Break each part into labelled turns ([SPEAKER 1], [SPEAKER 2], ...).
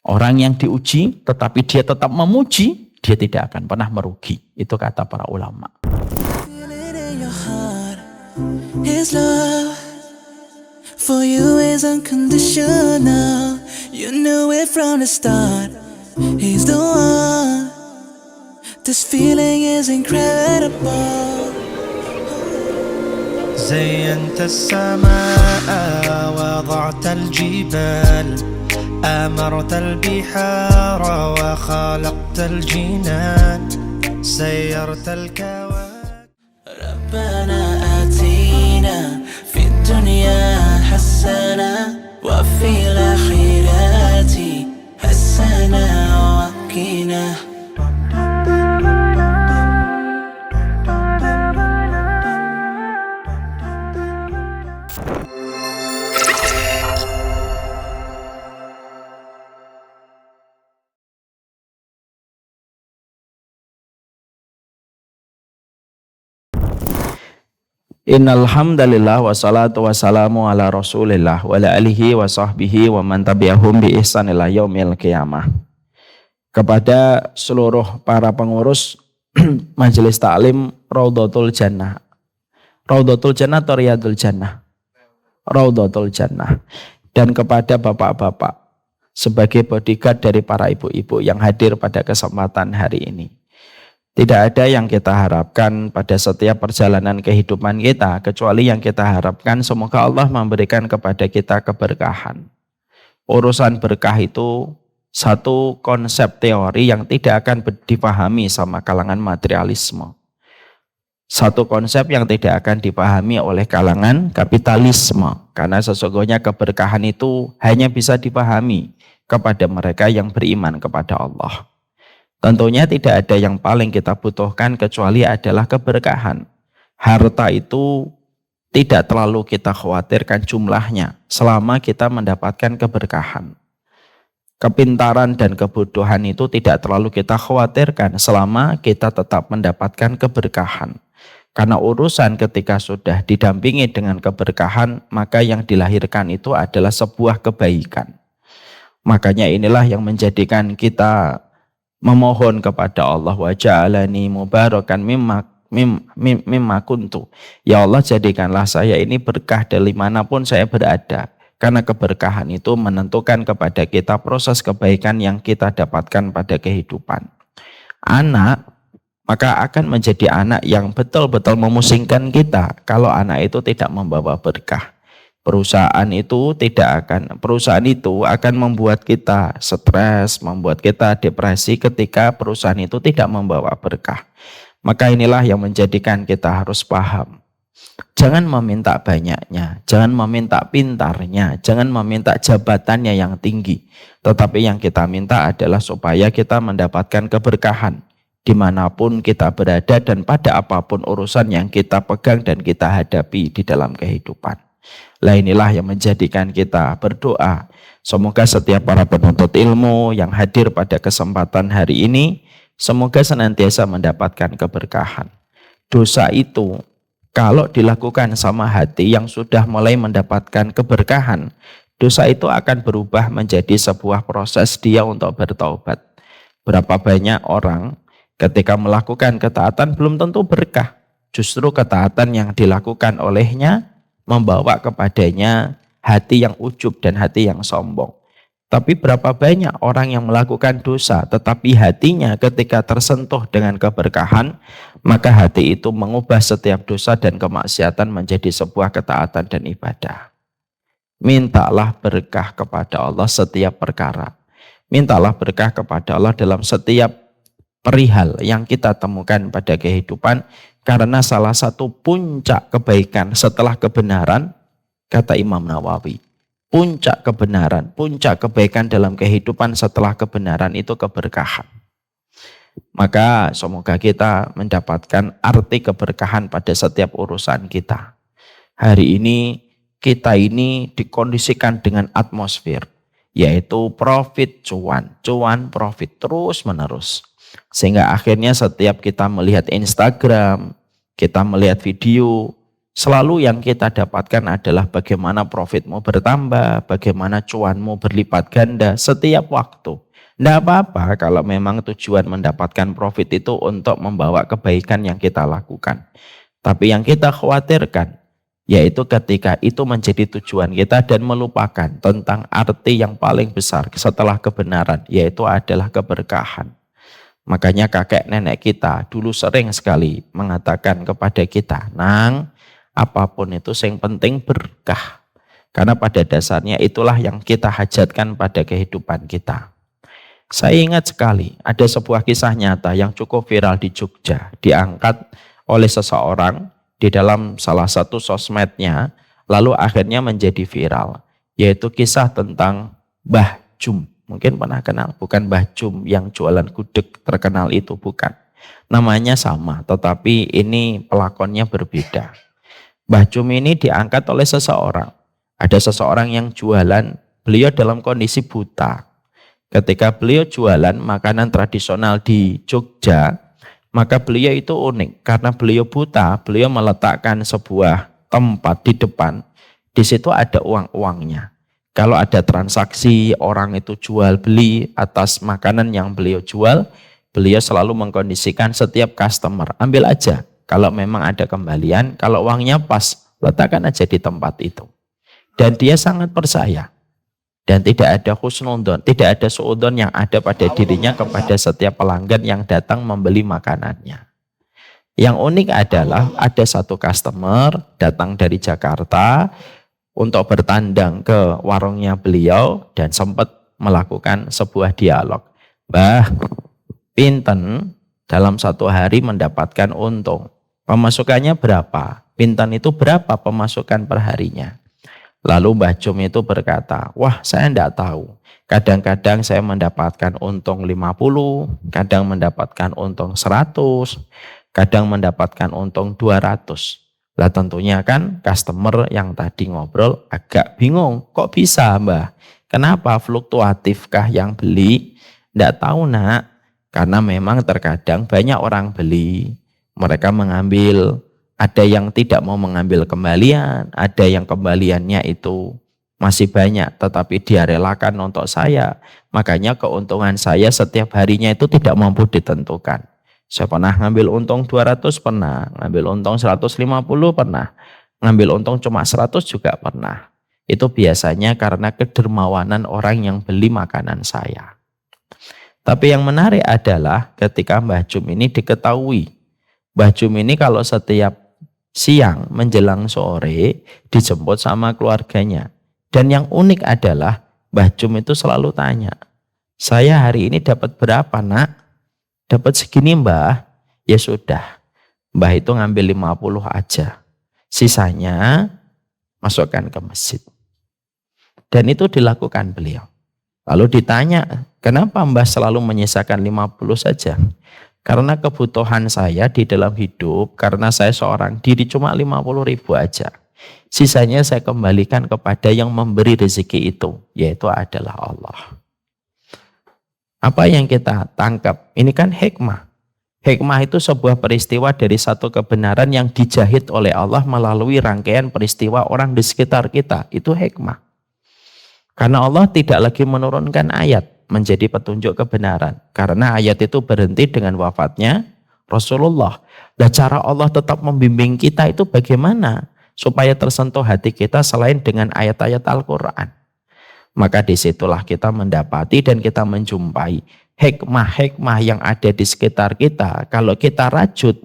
[SPEAKER 1] Orang yang diuji tetapi dia tetap memuji, dia tidak akan pernah merugi. Itu kata para ulama.
[SPEAKER 2] His love for you is unconditional. You knew it from the start. He's the one. This feeling is incredible.
[SPEAKER 3] زينت السماء وضعت الجبال أمرت البحار وخلقت الجنان سيرت الكواكب
[SPEAKER 2] ربنا آتينا في الدنيا حسنة وفي الآخرة حسنة وقنا.
[SPEAKER 1] Innal hamdalillah wassalatu wassalamu ala Rasulillah wa ala alihi wa sahbihi wa man tabi'ahum bi ihsan ila yaumil qiyamah. Kepada seluruh para pengurus Majelis Taklim Raudhatul Jannah. Raudhatul Jannah atau Riyadul Jannah? Raudhatul Jannah. Dan kepada bapak-bapak sebagai bodyguard dari para ibu-ibu yang hadir pada kesempatan hari ini. Tidak ada yang kita harapkan pada setiap perjalanan kehidupan kita, kecuali yang kita harapkan semoga Allah memberikan kepada kita keberkahan. Urusan berkah itu satu konsep teori yang tidak akan dipahami sama kalangan materialisme. Satu konsep yang tidak akan dipahami oleh kalangan kapitalisme. Karena sesungguhnya keberkahan itu hanya bisa dipahami kepada mereka yang beriman kepada Allah. Tentunya tidak ada yang paling kita butuhkan kecuali adalah keberkahan. Harta itu tidak terlalu kita khawatirkan jumlahnya selama kita mendapatkan keberkahan. Kepintaran dan kebodohan itu tidak terlalu kita khawatirkan selama kita tetap mendapatkan keberkahan. Karena urusan ketika sudah didampingi dengan keberkahan, maka yang dilahirkan itu adalah sebuah kebaikan. Makanya inilah yang menjadikan kita memohon kepada Allah, wa ja'alani mubarakan mimma kuntu. Ya Allah, jadikanlah saya ini berkah dari manapun saya berada. Karena keberkahan itu menentukan kepada kita proses kebaikan yang kita dapatkan pada kehidupan. Anak, maka akan menjadi anak yang betul-betul memusingkan kita kalau anak itu tidak membawa berkah. Perusahaan itu akan membuat kita stres, membuat kita depresi ketika perusahaan itu tidak membawa berkah. Maka inilah yang menjadikan kita harus paham. Jangan meminta banyaknya, jangan meminta pintarnya, jangan meminta jabatannya yang tinggi. Tetapi yang kita minta adalah supaya kita mendapatkan keberkahan dimanapun kita berada dan pada apapun urusan yang kita pegang dan kita hadapi di dalam kehidupan. Lah inilah yang menjadikan kita berdoa. Semoga setiap para penuntut ilmu yang hadir pada kesempatan hari ini, semoga senantiasa mendapatkan keberkahan. Dosa itu kalau dilakukan sama hati yang sudah mulai mendapatkan keberkahan, dosa itu akan berubah menjadi sebuah proses dia untuk bertaubat. Berapa banyak orang ketika melakukan ketaatan belum tentu berkah. Justru ketaatan yang dilakukan olehnya membawa kepadanya hati yang ujub dan hati yang sombong. Tapi berapa banyak orang yang melakukan dosa tetapi hatinya ketika tersentuh dengan keberkahan, maka hati itu mengubah setiap dosa dan kemaksiatan menjadi sebuah ketaatan dan ibadah. Mintalah berkah kepada Allah setiap perkara. Mintalah berkah kepada Allah dalam setiap perihal yang kita temukan pada kehidupan. Karena salah satu puncak kebaikan setelah kebenaran, kata Imam Nawawi, puncak kebenaran, puncak kebaikan dalam kehidupan setelah kebenaran itu keberkahan. Maka semoga kita mendapatkan arti keberkahan pada setiap urusan kita. Hari ini kita ini dikondisikan dengan atmosfer, yaitu profit cuan profit terus menerus. Sehingga akhirnya setiap kita melihat Instagram, kita melihat video, Selalu yang kita dapatkan adalah bagaimana profitmu bertambah, bagaimana cuanmu berlipat ganda setiap waktu. Tidak apa-apa kalau memang tujuan mendapatkan profit itu untuk membawa kebaikan yang kita lakukan. Tapi yang kita khawatirkan, yaitu ketika itu menjadi tujuan kita dan melupakan tentang arti yang paling besar setelah kebenaran, yaitu adalah keberkahan. Makanya kakek nenek kita dulu sering sekali mengatakan kepada kita, "Nang, apapun itu yang penting berkah." Karena pada dasarnya itulah yang kita hajatkan pada kehidupan kita. Saya ingat sekali ada sebuah kisah nyata yang cukup viral di Jogja. Diangkat oleh seseorang di dalam salah satu sosmednya, lalu akhirnya menjadi viral. Yaitu kisah tentang Mbah Jum. Mungkin pernah kenal, bukan Mbah Jum yang jualan gudeg terkenal itu, bukan. Namanya sama, tetapi ini pelakonnya berbeda. Mbah Jum ini diangkat oleh seseorang. Ada seseorang yang jualan, beliau dalam kondisi buta. Ketika beliau jualan makanan tradisional di Jogja, maka beliau itu unik. Karena beliau buta, beliau meletakkan sebuah tempat di depan. Di situ ada uang-uangnya. Kalau ada transaksi, orang itu jual beli atas makanan yang beliau jual, beliau selalu mengkondisikan setiap customer, ambil aja. Kalau memang ada kembalian, kalau uangnya pas, letakkan aja di tempat itu. Dan dia sangat percaya. Dan tidak ada husnudon, tidak ada suudon yang ada pada dirinya kepada setiap pelanggan yang datang membeli makanannya. Yang unik adalah ada satu customer datang dari Jakarta untuk bertandang ke warungnya beliau dan sempat melakukan sebuah dialog. "Mbah, pinten dalam satu hari mendapatkan untung? Pemasukannya berapa? Pinten itu berapa pemasukan perharinya?" Lalu Mbah Jum itu berkata, "Wah, saya tidak tahu. Kadang-kadang saya mendapatkan untung 50, kadang mendapatkan untung 100, kadang mendapatkan untung 200. Lah tentunya kan customer yang tadi ngobrol agak bingung. "Kok bisa, Mbah? Kenapa fluktuatifkah yang beli?" "Tidak tahu, Nak. Karena memang terkadang banyak orang beli. Mereka mengambil, ada yang tidak mau mengambil kembalian, ada yang kembaliannya itu masih banyak tetapi dia relakan untuk saya. Makanya keuntungan saya setiap harinya itu tidak mampu ditentukan. Saya pernah ngambil untung 200, pernah. Ngambil untung 150, pernah. Ngambil untung cuma 100 juga pernah. Itu biasanya karena kedermawanan orang yang beli makanan saya." Tapi yang menarik adalah ketika Mbah Jum ini diketahui. Mbah Jum ini kalau setiap siang menjelang sore dijemput sama keluarganya. Dan yang unik adalah Mbah Jum itu selalu tanya, "Saya hari ini dapat berapa, Nak?" "Dapat segini, Mbah." "Ya sudah." Mbah itu ngambil 50 aja. Sisanya masukkan ke masjid. Dan itu dilakukan beliau. Lalu ditanya, "Kenapa Mbah selalu menyisakan 50 saja?" "Karena kebutuhan saya di dalam hidup, karena saya seorang diri cuma 50.000 aja. Sisanya saya kembalikan kepada yang memberi rezeki itu, yaitu adalah Allah." Apa yang kita tangkap? Ini kan hikmah. Hikmah itu sebuah peristiwa dari satu kebenaran yang dijahit oleh Allah melalui rangkaian peristiwa orang di sekitar kita. Itu hikmah. Karena Allah tidak lagi menurunkan ayat menjadi petunjuk kebenaran. Karena ayat itu berhenti dengan wafatnya Rasulullah. Dan cara Allah tetap membimbing kita itu bagaimana? Supaya tersentuh hati kita selain dengan ayat-ayat Al-Quran. Maka disitulah kita mendapati dan kita menjumpai hikmah-hikmah yang ada di sekitar kita. Kalau kita rajut,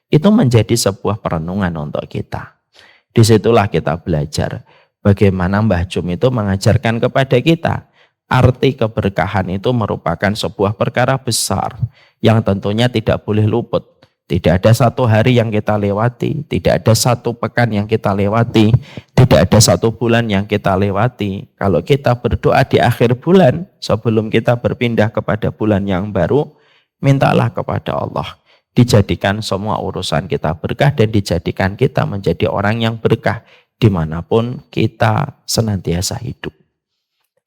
[SPEAKER 1] itu menjadi sebuah perenungan untuk kita. Disitulah kita belajar bagaimana Mbah Jum itu mengajarkan kepada kita. Arti keberkahan itu merupakan sebuah perkara besar yang tentunya tidak boleh luput. Tidak ada satu hari yang kita lewati, tidak ada satu pekan yang kita lewati, tidak ada satu bulan yang kita lewati. Kalau kita berdoa di akhir bulan, sebelum kita berpindah kepada bulan yang baru, mintalah kepada Allah. Dijadikan semua urusan kita berkah dan dijadikan kita menjadi orang yang berkah dimanapun kita senantiasa hidup.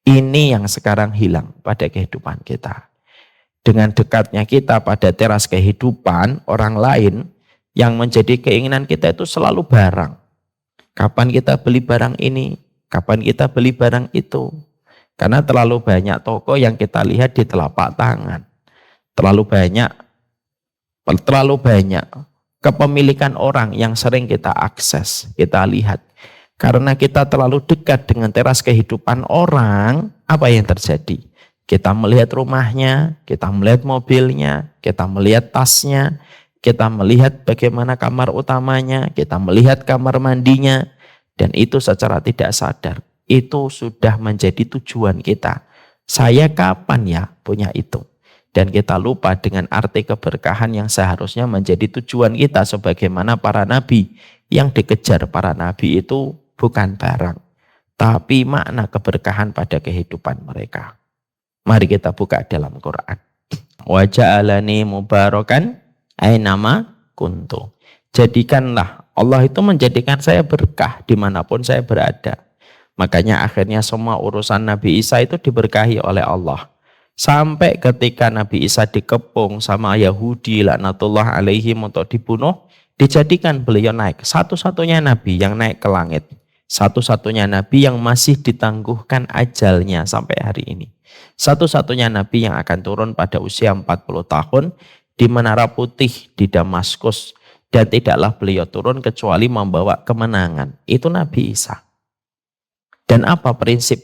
[SPEAKER 1] Ini yang sekarang hilang pada kehidupan kita. Dengan dekatnya kita pada teras kehidupan orang lain, yang menjadi keinginan kita itu selalu barang. Kapan kita beli barang ini? Kapan kita beli barang itu? Karena terlalu banyak toko yang kita lihat di telapak tangan. Terlalu banyak kepemilikan orang yang sering kita akses, kita lihat. Karena kita terlalu dekat dengan teras kehidupan orang, apa yang terjadi? Kita melihat rumahnya, kita melihat mobilnya, kita melihat tasnya, kita melihat bagaimana kamar utamanya, kita melihat kamar mandinya, dan itu secara tidak sadar, itu sudah menjadi tujuan kita. Saya kapan ya punya itu? Dan kita lupa dengan arti keberkahan yang seharusnya menjadi tujuan kita sebagaimana para nabi. Yang dikejar para nabi itu bukan barang, tapi makna keberkahan pada kehidupan mereka. Mari kita buka dalam Quran. Wa ja'alani mubarakan ainama kuntu. Jadikanlah, Allah itu menjadikan saya berkah dimanapun saya berada. Makanya akhirnya semua urusan Nabi Isa itu diberkahi oleh Allah. Sampai ketika Nabi Isa dikepung sama Yahudi laknatullah alaihim untuk dibunuh, dijadikan beliau naik. Satu-satunya Nabi yang naik ke langit. Satu-satunya Nabi yang masih ditangguhkan ajalnya sampai hari ini. Satu-satunya Nabi yang akan turun pada usia 40 tahun di Menara Putih di Damaskus. Dan tidaklah beliau turun kecuali membawa kemenangan. Itu Nabi Isa. Dan apa prinsip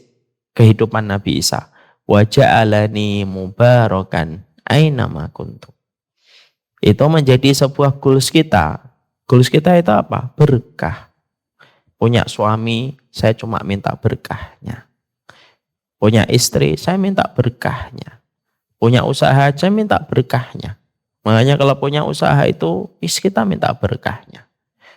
[SPEAKER 1] kehidupan Nabi Isa? Wa ja'alani mubarakan ainama kuntu. Itu menjadi sebuah goals kita. Goals kita itu apa? Berkah. Punya suami, saya cuma minta berkahnya. Punya istri, saya minta berkahnya. Punya usaha, saya minta berkahnya. Makanya kalau punya usaha itu, kita minta berkahnya.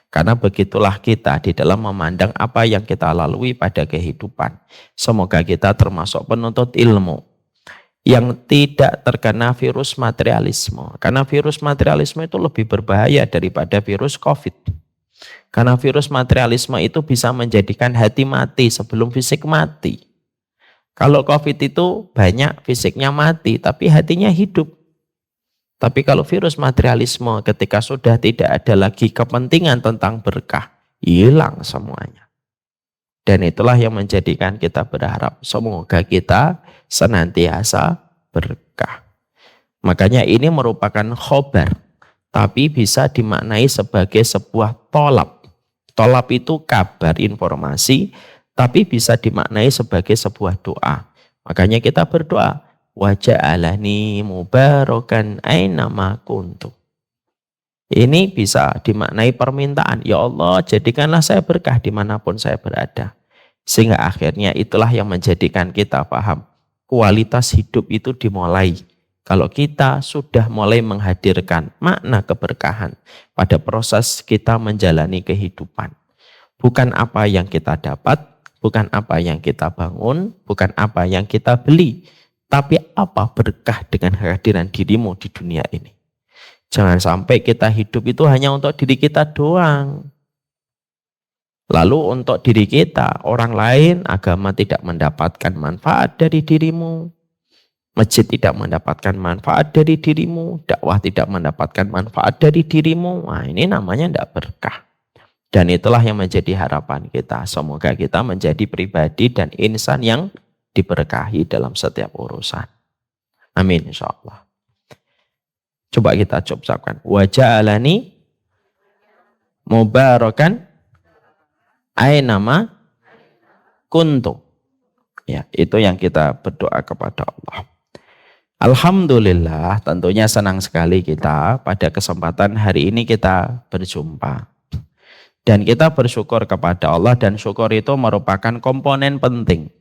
[SPEAKER 1] Karena begitulah kita di dalam memandang apa yang kita lalui pada kehidupan. Semoga kita termasuk penuntut ilmu yang tidak terkena virus materialisme. Karena virus materialisme itu lebih berbahaya daripada virus COVID. Karena virus materialisme itu bisa menjadikan hati mati sebelum fisik mati. Kalau COVID itu banyak fisiknya mati tapi hatinya hidup. Tapi kalau virus materialisme ketika sudah tidak ada lagi kepentingan tentang berkah, hilang semuanya. Dan itulah yang menjadikan kita berharap semoga kita senantiasa berkah. Makanya ini merupakan khobar, tapi bisa dimaknai sebagai sebuah tolab. Tolab itu kabar, informasi, tapi bisa dimaknai sebagai sebuah doa. Makanya kita berdoa. Wa ja'alani mubarakan ainama kuntu. Ini bisa dimaknai permintaan. Ya Allah, jadikanlah saya berkah dimanapun saya berada. Sehingga akhirnya itulah yang menjadikan kita paham. Kualitas hidup itu dimulai. Kalau kita sudah mulai menghadirkan makna keberkahan pada proses kita menjalani kehidupan. Bukan apa yang kita dapat, bukan apa yang kita bangun, bukan apa yang kita beli. Tapi apa berkah dengan kehadiran dirimu di dunia ini? Jangan sampai kita hidup itu hanya untuk diri kita doang. Lalu untuk diri kita, orang lain, agama tidak mendapatkan manfaat dari dirimu. Masjid tidak mendapatkan manfaat dari dirimu. Dakwah tidak mendapatkan manfaat dari dirimu. Nah, ini namanya tidak berkah. Dan itulah yang menjadi harapan kita. Semoga kita menjadi pribadi dan insan yang diberkahi dalam setiap urusan. Amin insyaallah. Coba kita ucapkan. Wa ja'alani mubarakan ainama kuntu. Ya, itu yang kita berdoa kepada Allah. Alhamdulillah, tentunya senang sekali kita pada kesempatan hari ini kita berjumpa. Dan kita bersyukur kepada Allah, dan syukur itu merupakan komponen penting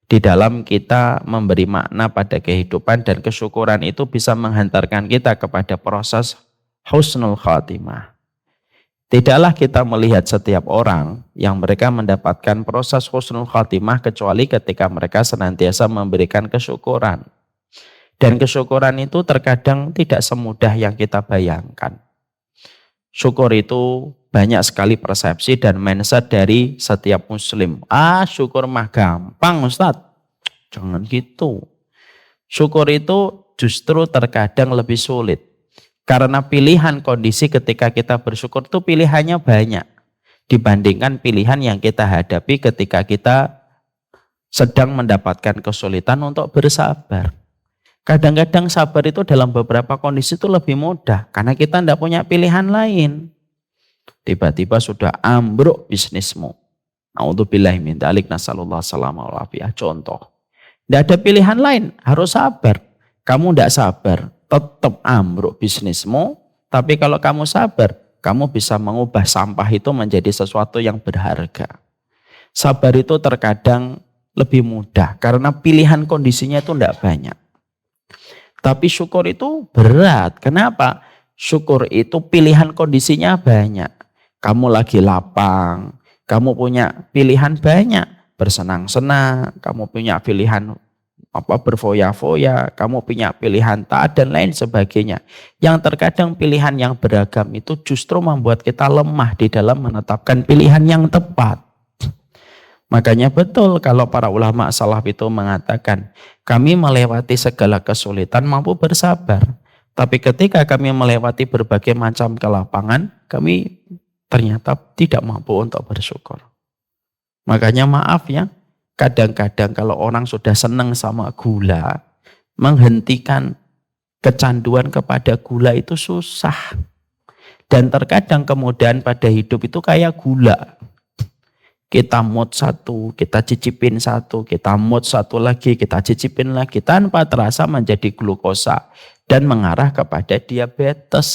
[SPEAKER 1] di dalam kita memberi makna pada kehidupan, dan kesyukuran itu bisa menghantarkan kita kepada proses husnul khatimah. Tidaklah kita melihat setiap orang yang mereka mendapatkan proses husnul khatimah kecuali ketika mereka senantiasa memberikan kesyukuran. Dan kesyukuran itu terkadang tidak semudah yang kita bayangkan. Syukur itu banyak sekali persepsi dan mindset dari setiap muslim. Syukur mah gampang Ustadz. Jangan gitu. Syukur itu justru terkadang lebih sulit. Karena pilihan kondisi ketika kita bersyukur itu pilihannya banyak. dibandingkan pilihan yang kita hadapi ketika kita sedang mendapatkan kesulitan untuk bersabar. Kadang-kadang sabar itu dalam beberapa kondisi itu lebih mudah karena kita tidak punya pilihan lain. Tiba-tiba sudah ambruk bisnismu. A'udzubillahi min dzalik, nasallallahu salamah wal afiyah. Contoh, tidak ada pilihan lain, harus sabar. Kamu tidak sabar, tetap ambruk bisnismu. Tapi kalau kamu sabar, kamu bisa mengubah sampah itu menjadi sesuatu yang berharga. Sabar itu terkadang lebih mudah karena pilihan kondisinya itu tidak banyak. Tapi syukur itu berat. Kenapa? Syukur itu pilihan kondisinya banyak. Kamu lagi lapang, kamu punya pilihan banyak. Bersenang-senang, kamu punya pilihan berfoya-foya, kamu punya pilihan taat dan lain sebagainya. Yang terkadang pilihan yang beragam itu justru membuat kita lemah di dalam menetapkan pilihan yang tepat. Makanya betul kalau para ulama salaf itu mengatakan, kami melewati segala kesulitan mampu bersabar. Tapi ketika kami melewati berbagai macam kelapangan, kami ternyata tidak mampu untuk bersyukur. Makanya maaf ya, kadang-kadang kalau orang sudah senang sama gula, menghentikan kecanduan kepada gula itu susah. Dan terkadang kemudahan pada hidup itu kayak gula. Kita mood satu, kita cicipin satu, kita mood satu lagi, kita cicipin lagi. Tanpa terasa menjadi glukosa dan mengarah kepada diabetes.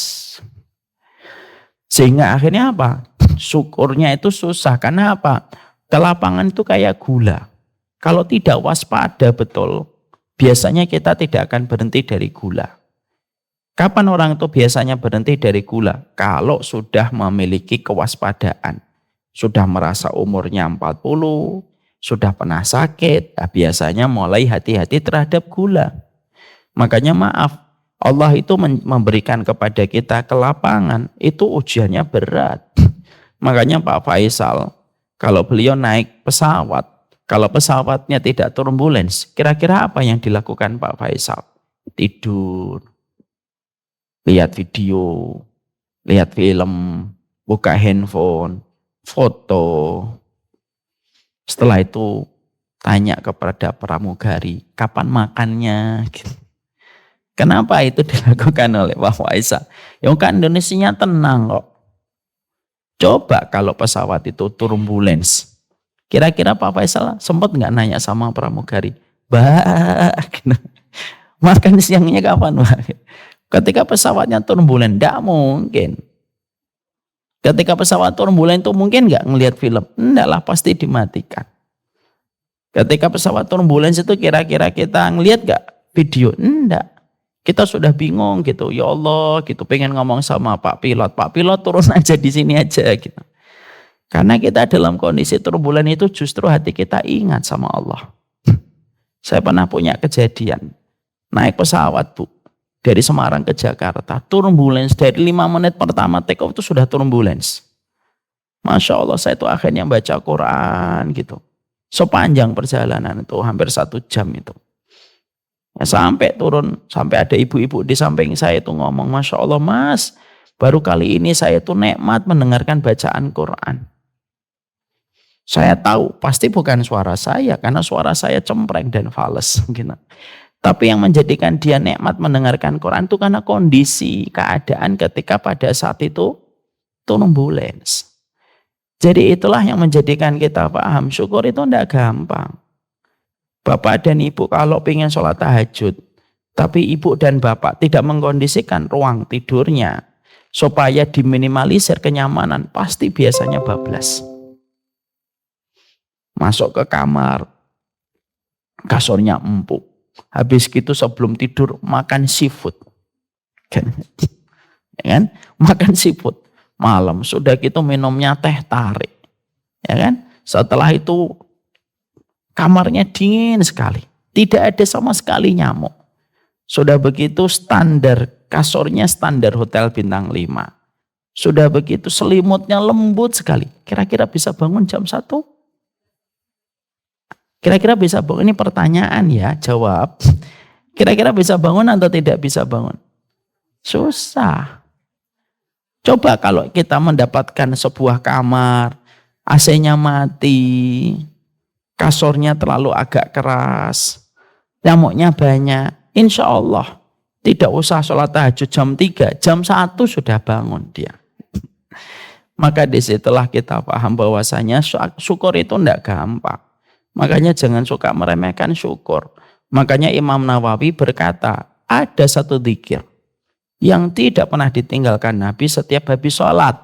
[SPEAKER 1] Sehingga akhirnya apa? Syukurnya itu susah. Karena apa? Kelapangan itu kayak gula. Kalau tidak waspada betul, biasanya kita tidak akan berhenti dari gula. Kapan orang itu biasanya berhenti dari gula? Kalau sudah memiliki kewaspadaan. Sudah merasa umurnya 40, sudah pernah sakit, biasanya mulai hati-hati terhadap gula. Makanya maaf, Allah itu memberikan kepada kita kelapangan, itu ujiannya berat. Makanya Pak Faisal, kalau beliau naik pesawat, kalau pesawatnya tidak turbulence, kira-kira apa yang dilakukan Pak Faisal? Tidur, lihat video, lihat film, buka handphone, foto. Setelah itu tanya kepada pramugari, kapan makannya? Kenapa itu dilakukan oleh Pak Faisal? Ya kan Indonesianya tenang kok. Coba kalau pesawat itu turbulence, kira-kira Pak Faisal sempat nggak nanya sama pramugari, Mbak, makan siangnya kapan, Mbak? Ketika pesawatnya turbulence, tidak mungkin. Ketika pesawat turbulen itu mungkin nggak ngelihat film? Enggak lah, pasti dimatikan. Ketika pesawat turbulen itu kira-kira kita ngelihat nggak video? Enggak. Kita sudah bingung gitu, ya Allah gitu, pengen ngomong sama Pak Pilot turun aja di sini aja gitu. Karena kita dalam kondisi turbulen itu justru hati kita ingat sama Allah. Saya pernah punya kejadian, naik pesawat Bu. Dari Semarang ke Jakarta, turbulence dari 5 menit pertama take off itu sudah turbulence. Masya Allah, saya itu akhirnya baca Quran gitu. Sepanjang perjalanan itu, hampir 1 jam itu. Ya, sampai turun, sampai ada ibu-ibu di samping saya itu ngomong, Masya Allah Mas, baru kali ini saya itu nikmat mendengarkan bacaan Quran. Saya tahu pasti bukan suara saya, karena suara saya cempreng dan fales gitu. Tapi yang menjadikan dia nikmat mendengarkan Quran itu karena kondisi, keadaan ketika pada saat itu turbulence. Jadi itulah yang menjadikan kita paham, syukur itu tidak gampang. Bapak dan ibu kalau ingin sholat tahajud, tapi ibu dan bapak tidak mengkondisikan ruang tidurnya, supaya diminimalisir kenyamanan, pasti biasanya bablas. Masuk ke kamar, kasurnya empuk. Habis gitu sebelum tidur makan seafood. Ya kan? Makan seafood. Malam sudah gitu minumnya teh tarik. Ya kan? Setelah itu kamarnya dingin sekali. Tidak ada sama sekali nyamuk. Sudah begitu standar kasurnya standar hotel bintang 5. Sudah begitu selimutnya lembut sekali. Kira-kira bisa bangun jam 1? Kira-kira bisa bangun? Ini pertanyaan ya, jawab. Kira-kira bisa bangun atau tidak bisa bangun? Susah. Coba kalau kita mendapatkan sebuah kamar AC-nya mati, kasurnya terlalu agak keras, nyamuknya banyak. Insya Allah tidak usah sholat tahajud jam 3, jam 1 sudah bangun dia. Maka disitulah kita paham bahwasanya syukur itu tidak gampang. Makanya jangan suka meremehkan syukur. Makanya Imam Nawawi berkata, ada satu zikir yang tidak pernah ditinggalkan Nabi setiap habis sholat.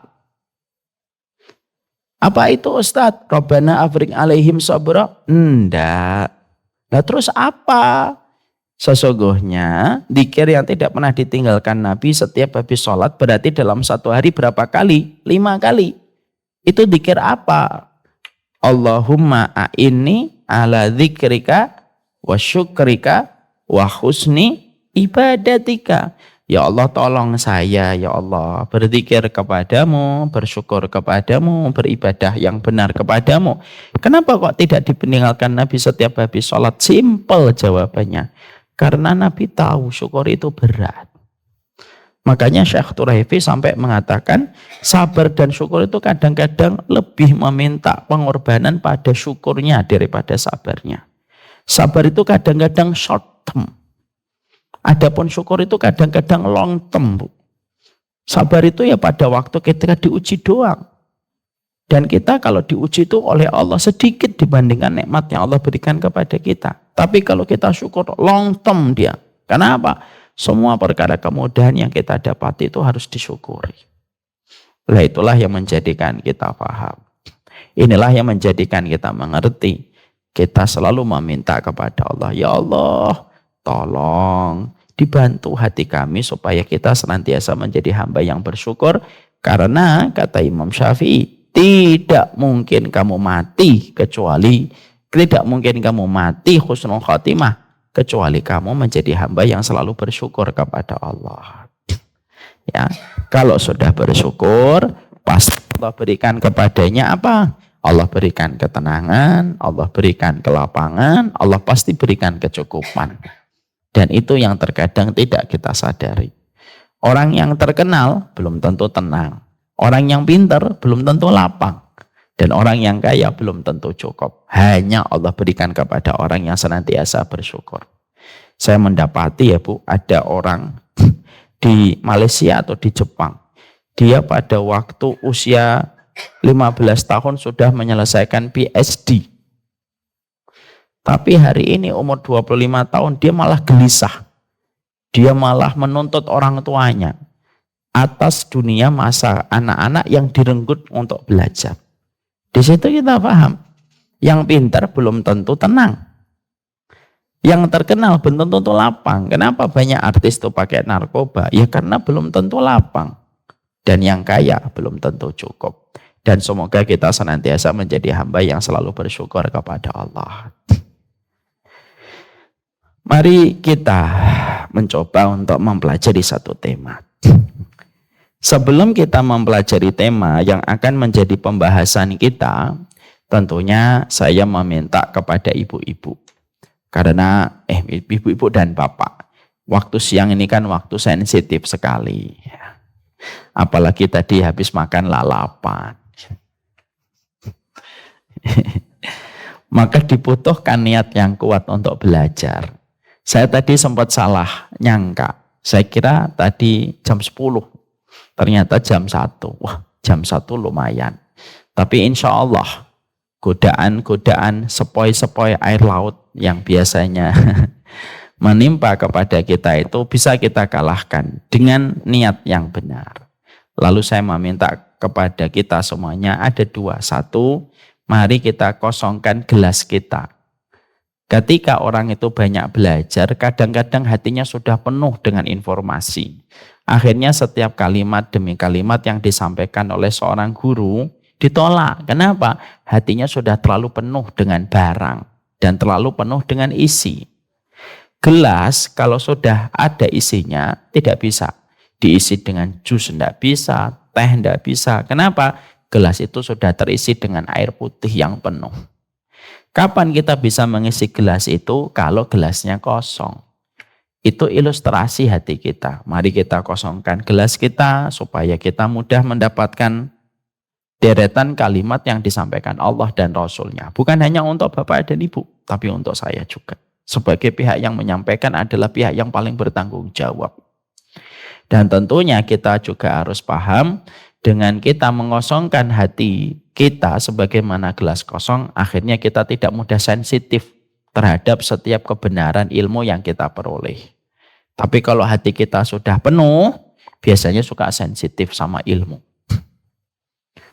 [SPEAKER 1] Apa itu Ustadz? Rabbana afrig alaihim sabra? Enggak. Nah terus apa? Sesungguhnya zikir yang tidak pernah ditinggalkan Nabi setiap habis sholat berarti dalam satu hari berapa kali? 5 kali. Itu zikir apa? Allahumma a'inni ala dzikrika wa syukrika wa husni ibadatika. Ya Allah tolong saya, ya Allah berzikir kepadamu, bersyukur kepadamu, beribadah yang benar kepadamu. Kenapa kok tidak dipeninggalkan Nabi setiap habis sholat? Simple jawabannya. Karena Nabi tahu syukur itu berat. Makanya Syekh Turaifi sampai mengatakan sabar dan syukur itu kadang-kadang lebih meminta pengorbanan pada syukurnya daripada sabarnya. Sabar itu kadang-kadang short term. Adapun syukur itu kadang-kadang long term, Bu. Sabar itu ya pada waktu ketika diuji doang. Dan kita kalau diuji itu oleh Allah sedikit dibandingkan nikmat yang Allah berikan kepada kita. Tapi kalau kita syukur long term dia. Kenapa? Semua perkara kemudahan yang kita dapati itu harus disyukuri. Nah itulah yang menjadikan kita paham. Inilah yang menjadikan kita mengerti. Kita selalu meminta kepada Allah. Ya Allah, tolong dibantu hati kami supaya kita senantiasa menjadi hamba yang bersyukur. Karena kata Imam Syafi'i, tidak mungkin kamu mati husnul khotimah kecuali kamu menjadi hamba yang selalu bersyukur kepada Allah. Ya, kalau sudah bersyukur, pasti Allah berikan kepadanya apa? Allah berikan ketenangan, Allah berikan kelapangan, Allah pasti berikan kecukupan. Dan itu yang terkadang tidak kita sadari. Orang yang terkenal belum tentu tenang. Orang yang pintar belum tentu lapang. Dan orang yang kaya belum tentu cukup. Hanya Allah berikan kepada orang yang senantiasa bersyukur. Saya mendapati ya Bu, ada orang di Malaysia atau di Jepang. Dia pada waktu usia 15 tahun sudah menyelesaikan PhD. Tapi hari ini umur 25 tahun dia malah gelisah. Dia malah menuntut orang tuanya atas dunia masa anak-anak yang direnggut untuk belajar. Di situ kita paham, yang pintar belum tentu tenang. Yang terkenal belum tentu lapang. Kenapa banyak artis itu pakai narkoba? Ya karena belum tentu lapang. Dan yang kaya belum tentu cukup. Dan semoga kita senantiasa menjadi hamba yang selalu bersyukur kepada Allah. Mari kita mencoba untuk mempelajari satu tema. Sebelum kita mempelajari tema yang akan menjadi pembahasan kita, tentunya saya meminta kepada ibu-ibu. Karena ibu-ibu dan bapak, waktu siang ini kan waktu sensitif sekali. Apalagi tadi habis makan lalapan. Maka dibutuhkan niat yang kuat untuk belajar. Saya tadi sempat salah nyangka. Saya kira tadi jam 10. Ternyata jam 1. Wah, jam 1 lumayan. Tapi insya Allah godaan-godaan sepoi-sepoi air laut yang biasanya menimpa kepada kita itu bisa kita kalahkan dengan niat yang benar. Lalu saya meminta kepada kita semuanya ada 2. 1, mari kita kosongkan gelas kita. Ketika orang itu banyak belajar, kadang-kadang hatinya sudah penuh dengan informasi. Akhirnya setiap kalimat demi kalimat yang disampaikan oleh seorang guru ditolak. Kenapa? Hatinya sudah terlalu penuh dengan barang dan terlalu penuh dengan isi. Gelas kalau sudah ada isinya tidak bisa. Diisi dengan jus tidak bisa, teh tidak bisa. Kenapa? Gelas itu sudah terisi dengan air putih yang penuh. Kapan kita bisa mengisi gelas itu? Kalau gelasnya kosong. Itu ilustrasi hati kita. Mari kita kosongkan gelas kita supaya kita mudah mendapatkan deretan kalimat yang disampaikan Allah dan Rasulnya. Bukan hanya untuk Bapak dan Ibu, tapi untuk saya juga. Sebagai pihak yang menyampaikan adalah pihak yang paling bertanggung jawab. Dan tentunya kita juga harus paham, dengan kita mengosongkan hati kita sebagaimana gelas kosong, akhirnya kita tidak mudah sensitif terhadap setiap kebenaran ilmu yang kita peroleh. Tapi kalau hati kita sudah penuh, biasanya suka sensitif sama ilmu.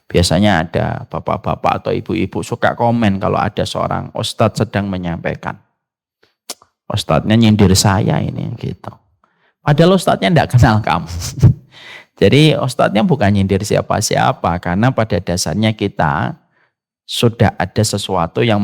[SPEAKER 1] Biasanya ada bapak-bapak atau ibu-ibu suka komen kalau ada seorang ustadz sedang menyampaikan. Ustadznya nyindir saya ini gitu. Padahal ustadznya tidak kenal kamu. Jadi ustadznya bukan nyindir siapa-siapa, karena pada dasarnya kita sudah ada sesuatu yang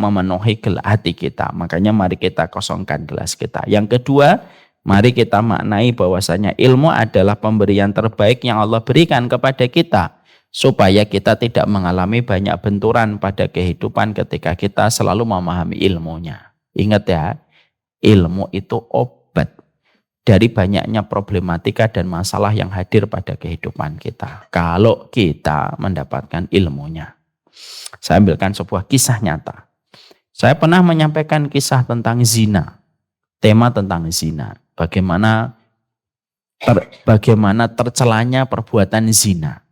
[SPEAKER 1] memenuhi hati kita. Makanya mari kita kosongkan gelas kita. Yang kedua, mari kita maknai bahwasanya ilmu adalah pemberian terbaik yang Allah berikan kepada kita, supaya kita tidak mengalami banyak benturan pada kehidupan ketika kita selalu memahami ilmunya. Ingat ya, ilmu itu obat dari banyaknya problematika dan masalah yang hadir pada kehidupan kita, kalau kita mendapatkan ilmunya. Saya ambilkan sebuah kisah nyata. Saya pernah menyampaikan kisah tentang zina, tema tentang zina, bagaimana tercelanya perbuatan zina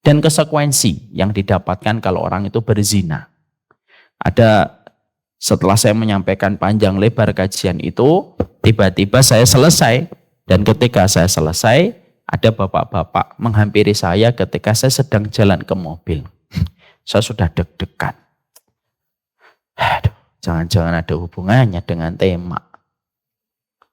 [SPEAKER 1] dan konsekuensi yang didapatkan kalau orang itu berzina. Setelah saya menyampaikan panjang lebar kajian itu, tiba-tiba saya selesai. Dan ketika saya selesai, ada bapak-bapak menghampiri saya ketika saya sedang jalan ke mobil. Saya sudah deg-degan. Aduh, jangan-jangan ada hubungannya dengan tema.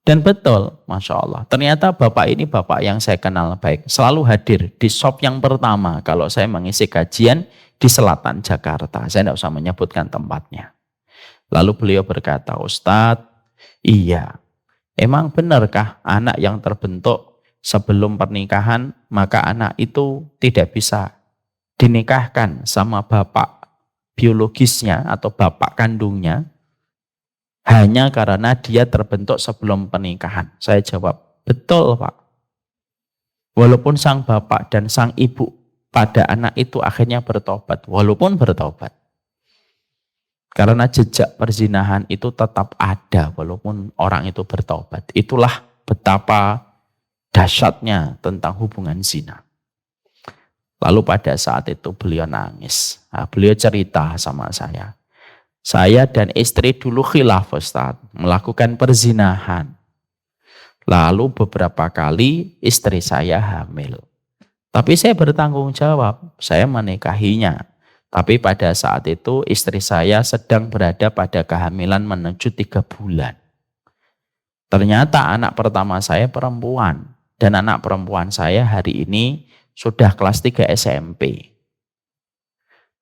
[SPEAKER 1] Dan betul, Masya Allah. Ternyata bapak ini bapak yang saya kenal baik. Selalu hadir di shop yang pertama kalau saya mengisi kajian di selatan Jakarta. Saya tidak usah menyebutkan tempatnya. Lalu beliau berkata, Ustadz, iya, emang benarkah anak yang terbentuk sebelum pernikahan, maka anak itu tidak bisa dinikahkan sama bapak biologisnya atau bapak kandungnya hanya karena dia terbentuk sebelum pernikahan? Saya jawab, betul Pak. Walaupun sang bapak dan sang ibu pada anak itu akhirnya bertobat, walaupun bertobat. Karena jejak perzinahan itu tetap ada walaupun orang itu bertobat. Itulah betapa dahsyatnya tentang hubungan zina. Lalu pada saat itu beliau nangis. Beliau cerita sama saya. Saya dan istri dulu khilaf Ustaz, melakukan perzinahan. Lalu beberapa kali istri saya hamil. Tapi saya bertanggung jawab, saya menikahinya. Tapi pada saat itu istri saya sedang berada pada kehamilan menuju 3 bulan. Ternyata anak pertama saya perempuan. Dan anak perempuan saya hari ini sudah kelas 3 SMP.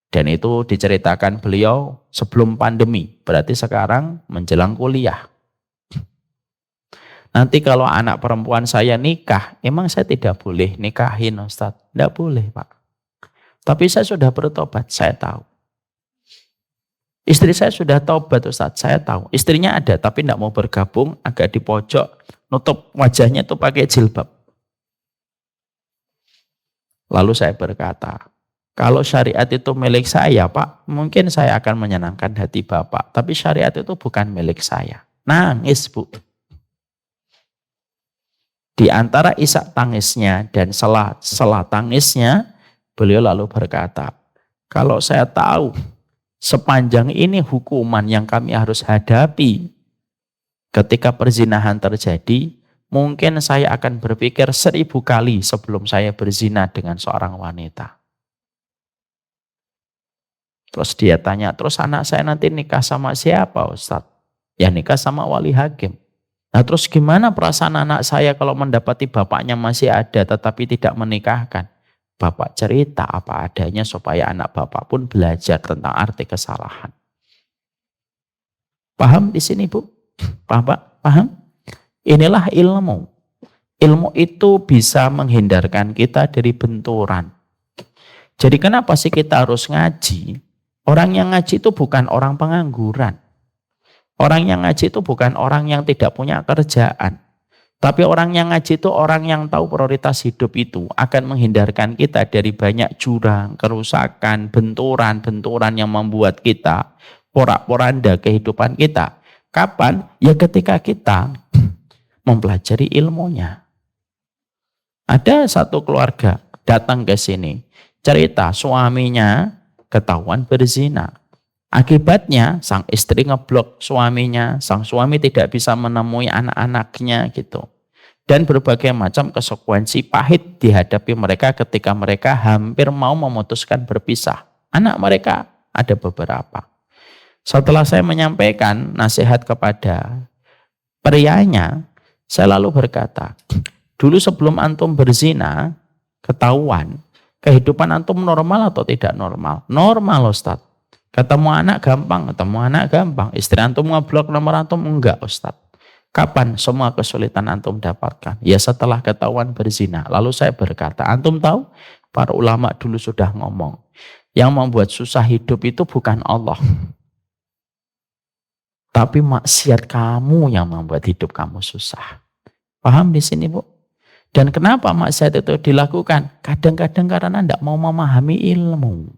[SPEAKER 1] Dan itu diceritakan beliau sebelum pandemi. Berarti sekarang menjelang kuliah. Nanti kalau anak perempuan saya nikah, emang saya tidak boleh nikahin Ustaz? Tidak boleh Pak. Tapi saya sudah bertobat, saya tahu. Istri saya sudah taubat Ustaz, saya tahu. Istrinya ada tapi tidak mau bergabung, agak di pojok, nutup wajahnya itu pakai jilbab. Lalu saya berkata, kalau syariat itu milik saya Pak, mungkin saya akan menyenangkan hati Bapak. Tapi syariat itu bukan milik saya. Nangis Bu. Di antara isak tangisnya dan sela tangisnya, beliau lalu berkata, kalau saya tahu sepanjang ini hukuman yang kami harus hadapi ketika perzinahan terjadi, mungkin saya akan berpikir 1000 kali sebelum saya berzina dengan seorang wanita. Terus dia tanya, terus anak saya nanti nikah sama siapa Ustaz? Ya nikah sama wali hakim. Nah terus gimana perasaan anak saya kalau mendapati bapaknya masih ada tetapi tidak menikahkan? Bapak cerita apa adanya supaya anak bapak pun belajar tentang arti kesalahan. Paham di sini Bu? Paham Pak? Paham? Inilah ilmu. Ilmu itu bisa menghindarkan kita dari benturan. Jadi kenapa sih kita harus ngaji? Orang yang ngaji itu bukan orang pengangguran. Orang yang ngaji itu bukan orang yang tidak punya kerjaan. Tapi orang yang ngaji itu orang yang tahu prioritas hidup itu akan menghindarkan kita dari banyak jurang, kerusakan, benturan yang membuat kita porak-poranda kehidupan kita. Kapan? Ya ketika kita mempelajari ilmunya. Ada satu keluarga datang ke sini, cerita suaminya ketahuan berzina. Akibatnya sang istri ngeblok suaminya, sang suami tidak bisa menemui anak-anaknya gitu. Dan berbagai macam konsekuensi pahit dihadapi mereka ketika mereka hampir mau memutuskan berpisah. Anak mereka ada beberapa. Setelah saya menyampaikan nasihat kepada prianya, saya lalu berkata, dulu sebelum antum berzina, ketahuan, kehidupan antum normal atau tidak normal? Normal, Ustadz. Ketemu anak gampang. Istri antum ngeblok nomor antum, enggak, Ustadz. Kapan semua kesulitan antum dapatkan? Ya setelah ketahuan berzina. Lalu saya berkata, antum tahu? Para ulama dulu sudah ngomong, yang membuat susah hidup itu bukan Allah. Tapi maksiat kamu yang membuat hidup kamu susah. Paham di sini, Bu? Dan kenapa maksiat itu dilakukan? Kadang-kadang karena tidak mau memahami ilmu.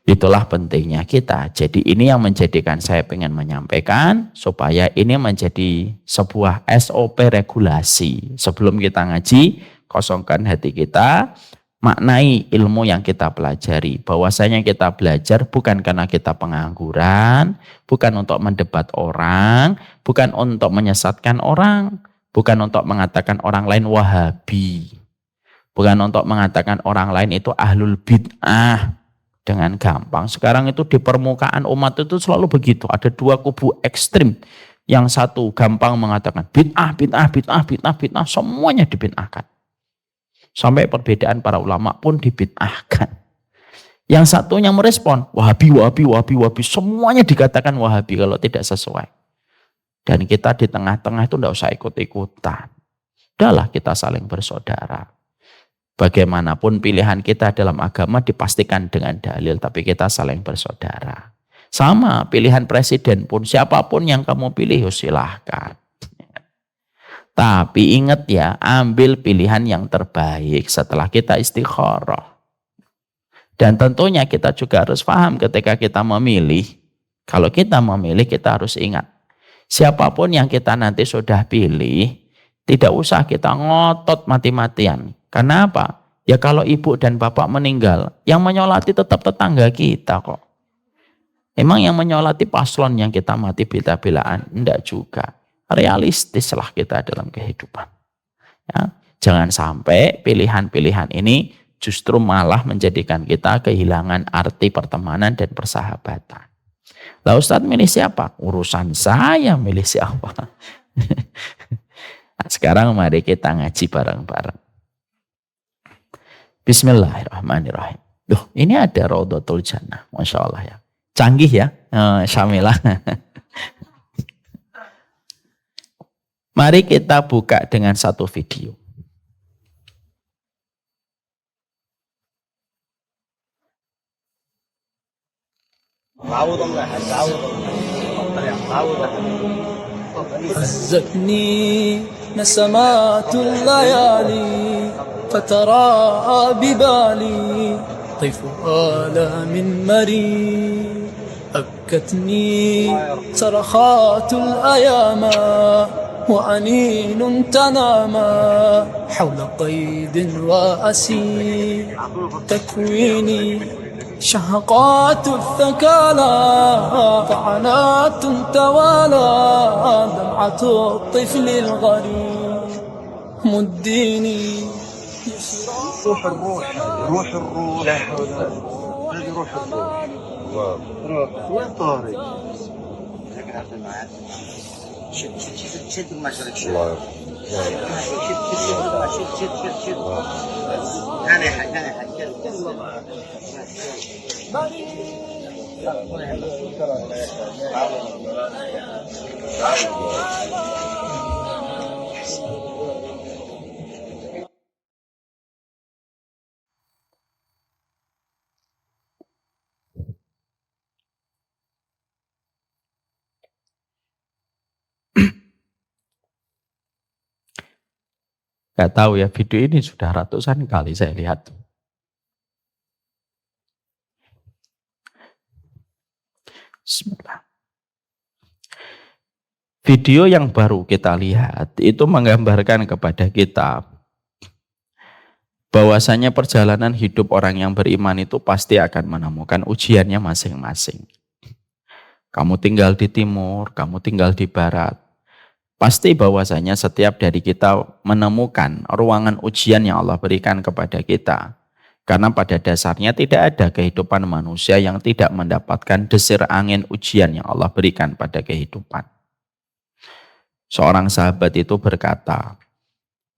[SPEAKER 1] Itulah pentingnya kita. Jadi ini yang menjadikan saya ingin menyampaikan supaya ini menjadi sebuah SOP regulasi. Sebelum kita ngaji, kosongkan hati kita, maknai ilmu yang kita pelajari. Bahwasanya kita belajar bukan karena kita pengangguran, bukan untuk mendebat orang, bukan untuk menyesatkan orang, bukan untuk mengatakan orang lain Wahabi, bukan untuk mengatakan orang lain itu ahlul bid'ah. Dengan gampang. Sekarang itu di permukaan umat itu selalu begitu. Ada dua kubu ekstrim. Yang satu gampang mengatakan bid'ah, semuanya dibid'ahkan. Sampai perbedaan para ulama pun dibid'ahkan. Yang satunya merespon, Wahabi, semuanya dikatakan Wahabi kalau tidak sesuai. Dan kita di tengah-tengah itu tidak usah ikut-ikutan. Udahlah kita saling bersaudara. Bagaimanapun pilihan kita dalam agama dipastikan dengan dalil, tapi kita saling bersaudara. Sama pilihan presiden pun, siapapun yang kamu pilih, silahkan. Tapi ingat ya, ambil pilihan yang terbaik setelah kita istikharah. Dan tentunya kita juga harus paham ketika kita memilih. Kalau kita memilih, kita harus ingat. Siapapun yang kita nanti sudah pilih, tidak usah kita ngotot mati-matian. Karena apa? Ya kalau ibu dan bapak meninggal, yang menyolati tetap tetangga kita kok. Emang yang menyolati paslon yang kita mati bela-belaan? Enggak juga. Realistislah kita dalam kehidupan. Ya, jangan sampai pilihan-pilihan ini justru malah menjadikan kita kehilangan arti pertemanan dan persahabatan. Lah Ustadz milih siapa? Urusan saya milih siapa. Nah, sekarang mari kita ngaji bareng-bareng. Bismillahirrahmanirrahim. Duh, ini ada Raudhatul Jannah. Masya Allah ya. Canggih ya, Syamilah. Mari kita buka dengan satu video.
[SPEAKER 4] هزتني نسمات الليالي فتراءى ببالي طيف آلام مرير أبكتني صرخات الأيام وأنين تنامى حول قيد وأسير تكويني شهقات الثكالى طعنات توالى دمعة الطفل الغريب مديني
[SPEAKER 5] روح لا حول ولا قوة هذه روح وين طارق؟ شد المشرق شد انا
[SPEAKER 1] Gak tahu ya, video ini sudah ratusan kali saya lihat. Bismillah. Video yang baru kita lihat itu menggambarkan kepada kita bahwasanya perjalanan hidup orang yang beriman itu pasti akan menemukan ujiannya masing-masing. Kamu tinggal di timur, kamu tinggal di barat. Pasti bahwasanya setiap dari kita menemukan ruangan ujian yang Allah berikan kepada kita. Karena pada dasarnya tidak ada kehidupan manusia yang tidak mendapatkan desir angin ujian yang Allah berikan pada kehidupan. Seorang sahabat itu berkata,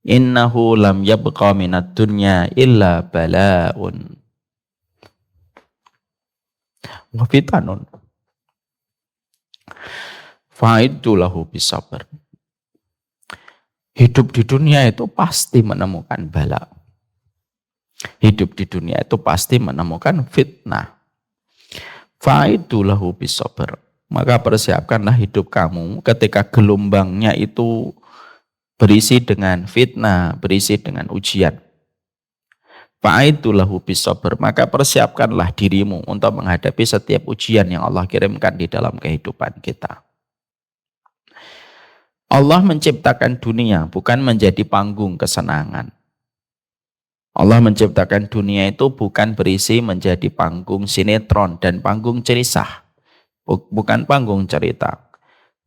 [SPEAKER 1] "Innahu lam yabqa minad dunya illa bala'un wa fitanun. Fa'iddu lahu bisabar." Hidup di dunia itu pasti menemukan bala. Hidup di dunia itu pasti menemukan fitnah. Fa'iddu lahu bisabar. Maka persiapkanlah hidup kamu ketika gelombangnya itu berisi dengan fitnah, berisi dengan ujian. Fa'iddu lahu bisabar. Maka persiapkanlah dirimu untuk menghadapi setiap ujian yang Allah kirimkan di dalam kehidupan kita. Allah menciptakan dunia bukan menjadi panggung kesenangan. Allah menciptakan dunia itu bukan berisi menjadi panggung sinetron dan panggung cerisah. Bukan panggung cerita.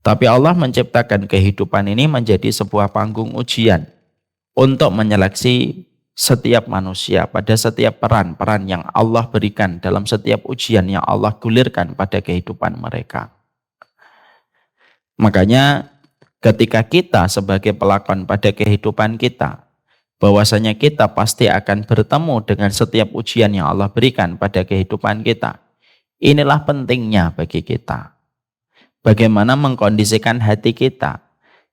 [SPEAKER 1] Tapi Allah menciptakan kehidupan ini menjadi sebuah panggung ujian untuk menyeleksi setiap manusia pada setiap peran-peran yang Allah berikan dalam setiap ujian yang Allah gulirkan pada kehidupan mereka. Makanya ketika kita sebagai pelakon pada kehidupan kita, bahwasanya kita pasti akan bertemu dengan setiap ujian yang Allah berikan pada kehidupan kita. Inilah pentingnya bagi kita. Bagaimana mengkondisikan hati kita.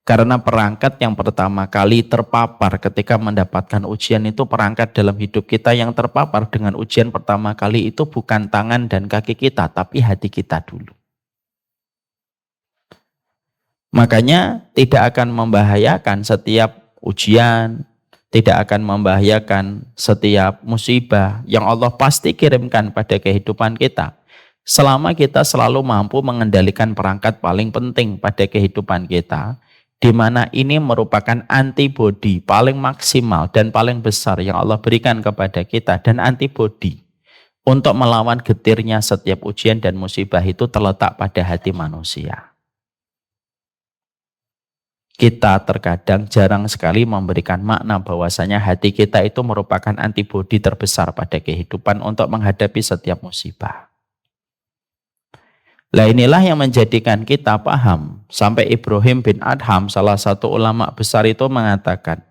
[SPEAKER 1] Karena perangkat yang pertama kali terpapar ketika mendapatkan ujian itu, perangkat dalam hidup kita yang terpapar dengan ujian pertama kali itu bukan tangan dan kaki kita, tapi hati kita dulu. Makanya tidak akan membahayakan setiap ujian, tidak akan membahayakan setiap musibah yang Allah pasti kirimkan pada kehidupan kita. Selama kita selalu mampu mengendalikan perangkat paling penting pada kehidupan kita, di mana ini merupakan antibodi paling maksimal dan paling besar yang Allah berikan kepada kita, dan antibodi untuk melawan getirnya setiap ujian dan musibah itu terletak pada hati manusia. Kita terkadang jarang sekali memberikan makna bahwasanya hati kita itu merupakan antibodi terbesar pada kehidupan untuk menghadapi setiap musibah. Lah inilah yang menjadikan kita paham. Sampai Ibrahim bin Adham, salah satu ulama besar itu mengatakan,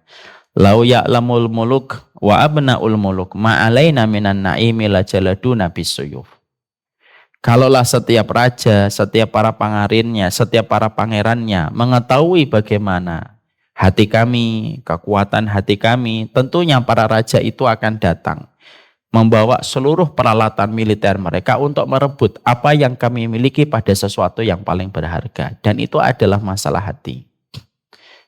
[SPEAKER 1] "Lau ya'lamul muluk wa abna'ul muluk ma'alaina minan na'imi la jaladuna bisuyuf." Kalaulah setiap raja, setiap para pangerannya, setiap para pangerannya mengetahui bagaimana hati kami, kekuatan hati kami, tentunya para raja itu akan datang membawa seluruh peralatan militer mereka untuk merebut apa yang kami miliki pada sesuatu yang paling berharga. Dan itu adalah masalah hati.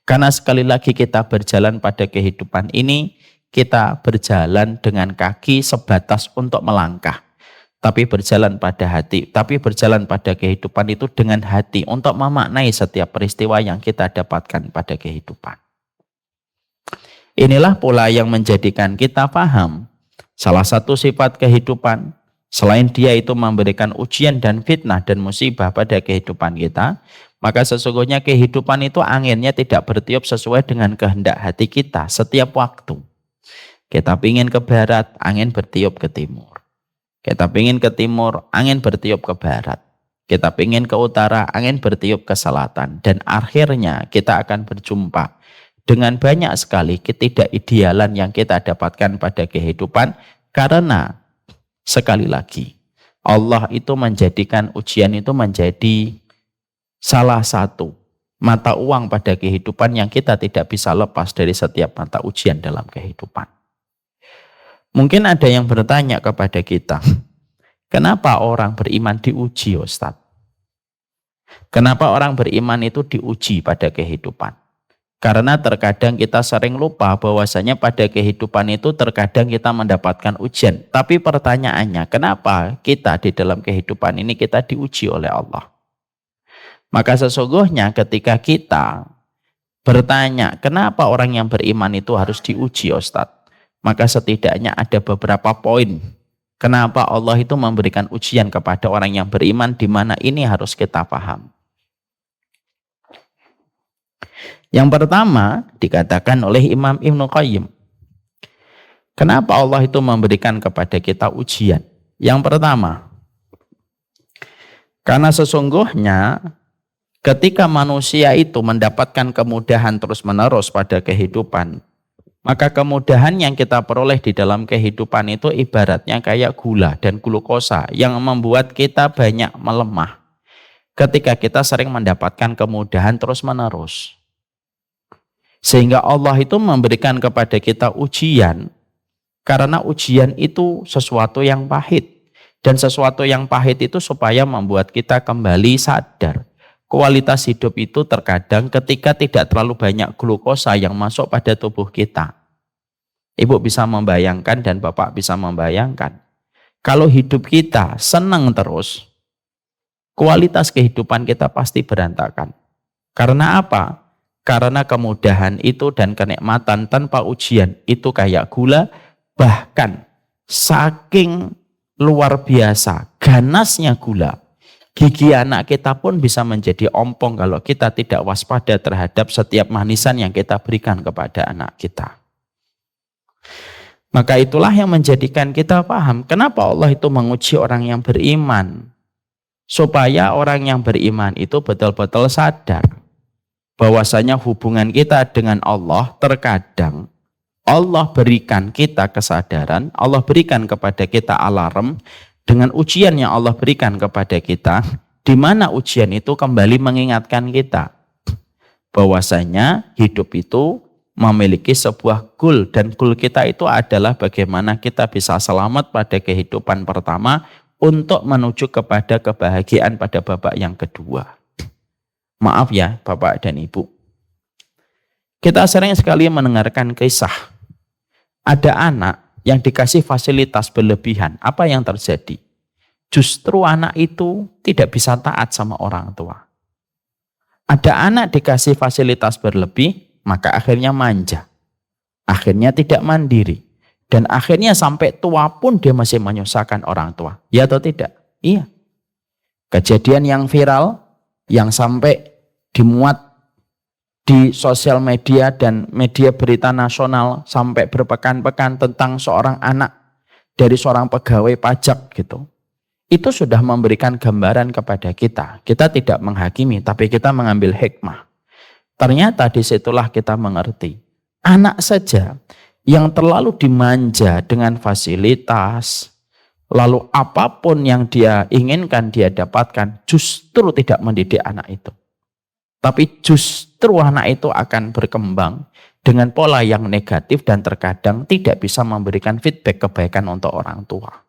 [SPEAKER 1] Karena sekali lagi kita berjalan pada kehidupan ini, kita berjalan dengan kaki sebatas untuk melangkah. Tapi berjalan pada hati, tapi berjalan pada kehidupan itu dengan hati untuk memaknai setiap peristiwa yang kita dapatkan pada kehidupan. Inilah pula yang menjadikan kita paham salah satu sifat kehidupan, selain dia itu memberikan ujian dan fitnah dan musibah pada kehidupan kita, maka sesungguhnya kehidupan itu anginnya tidak bertiup sesuai dengan kehendak hati kita setiap waktu. Kita pingin ke barat, angin bertiup ke timur. Kita pingin ke timur, angin bertiup ke barat. Kita pingin ke utara, angin bertiup ke selatan. Dan akhirnya kita akan berjumpa dengan banyak sekali ketidakidealan yang kita dapatkan pada kehidupan, karena sekali lagi Allah itu menjadikan ujian itu menjadi salah satu mata uang pada kehidupan yang kita tidak bisa lepas dari setiap mata ujian dalam kehidupan. Mungkin ada yang bertanya kepada kita, kenapa orang beriman diuji, Ustaz? Kenapa orang beriman itu diuji pada kehidupan? Karena terkadang kita sering lupa bahwasanya pada kehidupan itu terkadang kita mendapatkan ujian. Tapi pertanyaannya, kenapa kita di dalam kehidupan ini kita diuji oleh Allah? Maka sesungguhnya ketika kita bertanya, kenapa orang yang beriman itu harus diuji, Ustadz? Maka setidaknya ada beberapa poin. Kenapa Allah itu memberikan ujian kepada orang yang beriman, di mana ini harus kita paham. Yang pertama dikatakan oleh Imam Ibnu Qayyim. Kenapa Allah itu memberikan kepada kita ujian? Yang pertama, karena sesungguhnya ketika manusia itu mendapatkan kemudahan terus-menerus pada kehidupan, maka kemudahan yang kita peroleh di dalam kehidupan itu ibaratnya kayak gula dan glukosa yang membuat kita banyak melemah ketika kita sering mendapatkan kemudahan terus-menerus. Sehingga Allah itu memberikan kepada kita ujian, karena ujian itu sesuatu yang pahit. Dan sesuatu yang pahit itu supaya membuat kita kembali sadar. Kualitas hidup itu terkadang ketika tidak terlalu banyak glukosa yang masuk pada tubuh kita. Ibu bisa membayangkan dan Bapak bisa membayangkan. Kalau hidup kita senang terus, kualitas kehidupan kita pasti berantakan. Karena apa? Karena kemudahan itu dan kenikmatan tanpa ujian itu kayak gula, bahkan saking luar biasa ganasnya gula, gigi anak kita pun bisa menjadi ompong kalau kita tidak waspada terhadap setiap manisan yang kita berikan kepada anak kita. Maka itulah yang menjadikan kita paham kenapa Allah itu menguji orang yang beriman. Supaya orang yang beriman itu betul-betul sadar bahwasanya hubungan kita dengan Allah terkadang Allah berikan kita kesadaran, Allah berikan kepada kita alarm dengan ujian yang Allah berikan kepada kita, di mana ujian itu kembali mengingatkan kita bahwasanya hidup itu memiliki sebuah goal, dan goal kita itu adalah bagaimana kita bisa selamat pada kehidupan pertama untuk menuju kepada kebahagiaan pada babak yang kedua. Maaf ya Bapak dan Ibu. Kita sering sekali mendengarkan kisah. Ada anak yang dikasih fasilitas berlebihan. Apa yang terjadi? Justru anak itu tidak bisa taat sama orang tua. Ada anak dikasih fasilitas berlebih, maka akhirnya manja. Akhirnya tidak mandiri. Dan akhirnya sampai tua pun dia masih menyusahkan orang tua. Ya atau tidak? Iya. Kejadian yang viral, yang sampai dimuat di sosial media dan media berita nasional sampai berpekan-pekan tentang seorang anak dari seorang pegawai pajak gitu. Itu sudah memberikan gambaran kepada kita. Kita tidak menghakimi, tapi kita mengambil hikmah. Ternyata disitulah kita mengerti. Anak saja yang terlalu dimanja dengan fasilitas, lalu apapun yang dia inginkan dia dapatkan, justru tidak mendidik anak itu. Tapi justru anak itu akan berkembang dengan pola yang negatif dan terkadang tidak bisa memberikan feedback kebaikan untuk orang tua.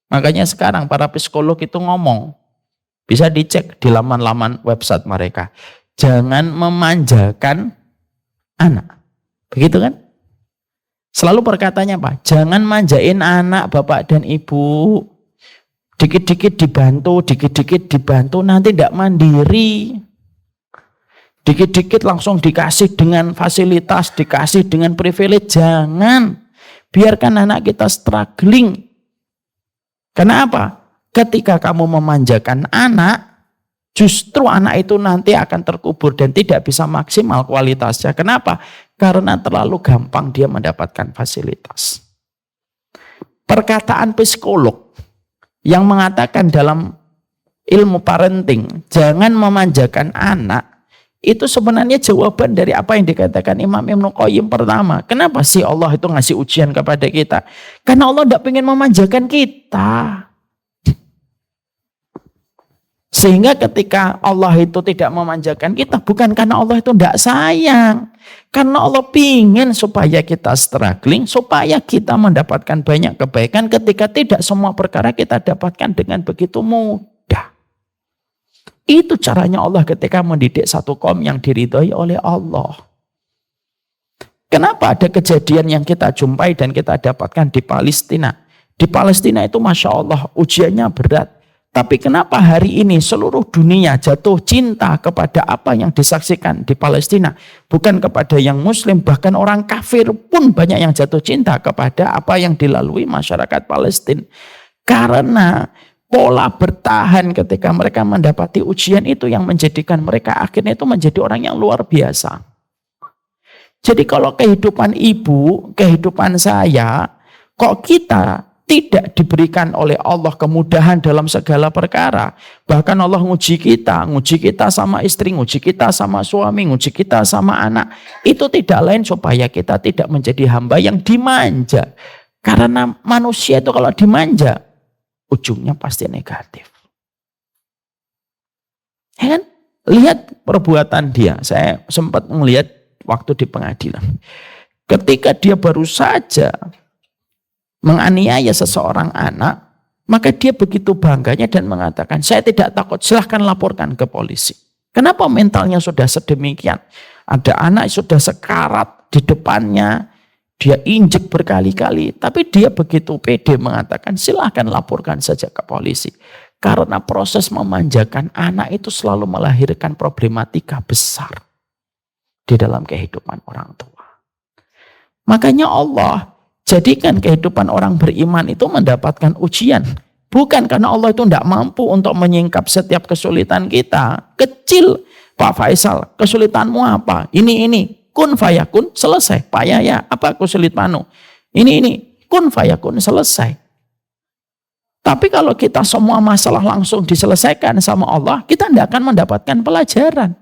[SPEAKER 1] Makanya sekarang para psikolog itu ngomong, bisa dicek di laman-laman website mereka, jangan memanjakan anak. Begitu kan? Selalu perkataannya apa? Jangan manjain anak Bapak dan Ibu. Dikit-dikit dibantu, nanti tidak mandiri. Dikit-dikit langsung dikasih dengan fasilitas, dikasih dengan privilege. Jangan. Biarkan anak kita struggling. Kenapa? Ketika kamu memanjakan anak, justru anak itu nanti akan terkubur dan tidak bisa maksimal kualitasnya. Kenapa? Karena terlalu gampang dia mendapatkan fasilitas. Perkataan psikolog yang mengatakan dalam ilmu parenting, jangan memanjakan anak, itu sebenarnya jawaban dari apa yang dikatakan Imam Ibnu Qayyim pertama. Kenapa sih Allah itu ngasih ujian kepada kita? Karena Allah tidak ingin memanjakan kita. Sehingga ketika Allah itu tidak memanjakan kita, bukan karena Allah itu tidak sayang. Karena Allah ingin supaya kita struggling, supaya kita mendapatkan banyak kebaikan ketika tidak semua perkara kita dapatkan dengan begitu mudah. Itu caranya Allah ketika mendidik satu kaum yang diridhoi oleh Allah. Kenapa ada kejadian yang kita jumpai dan kita dapatkan di Palestina? Di Palestina itu Masya Allah ujiannya berat. Tapi kenapa hari ini seluruh dunia jatuh cinta kepada apa yang disaksikan di Palestina? Bukan kepada yang muslim, bahkan orang kafir pun banyak yang jatuh cinta kepada apa yang dilalui masyarakat Palestina. Karena pola bertahan ketika mereka mendapati ujian itu yang menjadikan mereka akhirnya itu menjadi orang yang luar biasa. Jadi kalau kehidupan ibu, kehidupan saya, kok kita tidak diberikan oleh Allah kemudahan dalam segala perkara. Bahkan Allah nguji kita sama istri, nguji kita sama suami, nguji kita sama anak. Itu tidak lain supaya kita tidak menjadi hamba yang dimanja. Karena manusia itu kalau dimanja, ujungnya pasti negatif. Ya kan? Lihat perbuatan dia. Saya sempat melihat waktu di pengadilan. Ketika dia baru saja menganiaya seseorang anak, maka dia begitu bangganya dan mengatakan, saya tidak takut, silahkan laporkan ke polisi. Kenapa mentalnya sudah sedemikian? Ada anak sudah sekarat di depannya, dia injek berkali-kali, tapi dia begitu pede mengatakan, silahkan laporkan saja ke polisi. Karena proses memanjakan anak itu selalu melahirkan problematika besar di dalam kehidupan orang tua. Makanya Allah jadikan kehidupan orang beriman itu mendapatkan ujian. Bukan karena Allah itu tidak mampu untuk menyingkap setiap kesulitan kita. Kecil, Pak Faisal, kesulitanmu apa? Ini. Kun fayakun, selesai. Pak Yaya, apa kesulitanmu? Ini. Kun fayakun, selesai. Tapi kalau kita semua masalah langsung diselesaikan sama Allah, kita tidak akan mendapatkan pelajaran.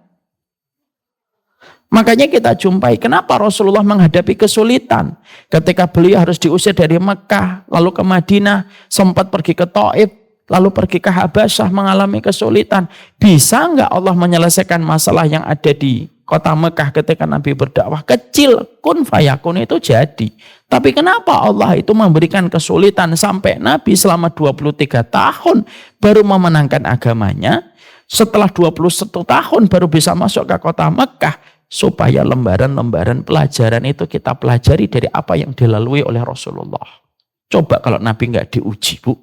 [SPEAKER 1] Makanya kita jumpai kenapa Rasulullah menghadapi kesulitan. Ketika beliau harus diusir dari Mekah, lalu ke Madinah, sempat pergi ke Taif, lalu pergi ke Habasyah mengalami kesulitan. Bisa enggak Allah menyelesaikan masalah yang ada di kota Mekah ketika Nabi berdakwah? Kecil, kun fayakun itu jadi. Tapi kenapa Allah itu memberikan kesulitan sampai Nabi selama 23 tahun baru memenangkan agamanya? Setelah 21 tahun baru bisa masuk ke kota Mekah. Supaya lembaran-lembaran pelajaran itu kita pelajari dari apa yang dilalui oleh Rasulullah. Coba kalau Nabi nggak diuji, Bu.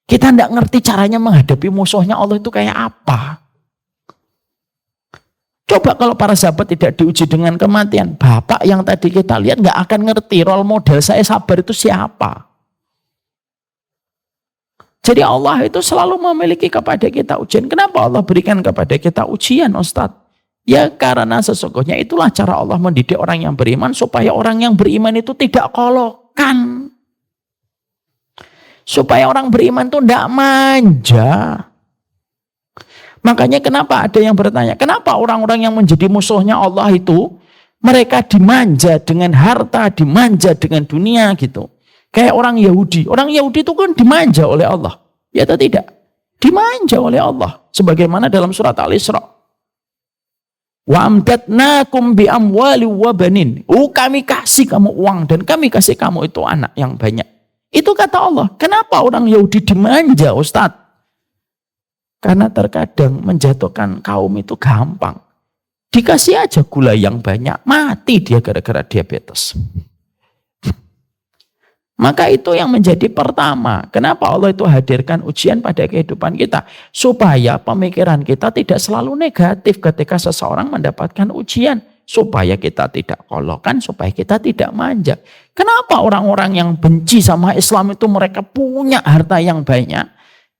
[SPEAKER 1] Kita nggak ngerti caranya menghadapi musuhnya Allah itu kayak apa. Coba kalau para sahabat tidak diuji dengan kematian. Bapak yang tadi kita lihat nggak akan ngerti role model saya sabar itu siapa. Jadi Allah itu selalu memiliki kepada kita ujian. Kenapa Allah berikan kepada kita ujian, Ustadz? Ya karena sesungguhnya itulah cara Allah mendidik orang yang beriman supaya orang yang beriman itu tidak kolokan. Supaya orang beriman itu tidak manja. Makanya kenapa ada yang bertanya, kenapa orang-orang yang menjadi musuhnya Allah itu mereka dimanja dengan harta, dimanja dengan dunia gitu. Kayak orang Yahudi. Orang Yahudi itu kan dimanja oleh Allah. Ya atau tidak? Dimanja oleh Allah. Sebagaimana dalam surat Al-Isra. Wa amdatnakum bi amwali wa banin. Kami kasih kamu uang dan kami kasih kamu itu anak yang banyak. Itu kata Allah. Kenapa orang Yahudi dimanja, Ustadz? Karena terkadang menjatuhkan kaum itu gampang. Dikasih aja gula yang banyak, mati dia gara-gara diabetes. Maka itu yang menjadi pertama. Kenapa Allah itu hadirkan ujian pada kehidupan kita? Supaya pemikiran kita tidak selalu negatif ketika seseorang mendapatkan ujian. Supaya kita tidak kolokan, supaya kita tidak manja. Kenapa orang-orang yang benci sama Islam itu mereka punya harta yang banyak?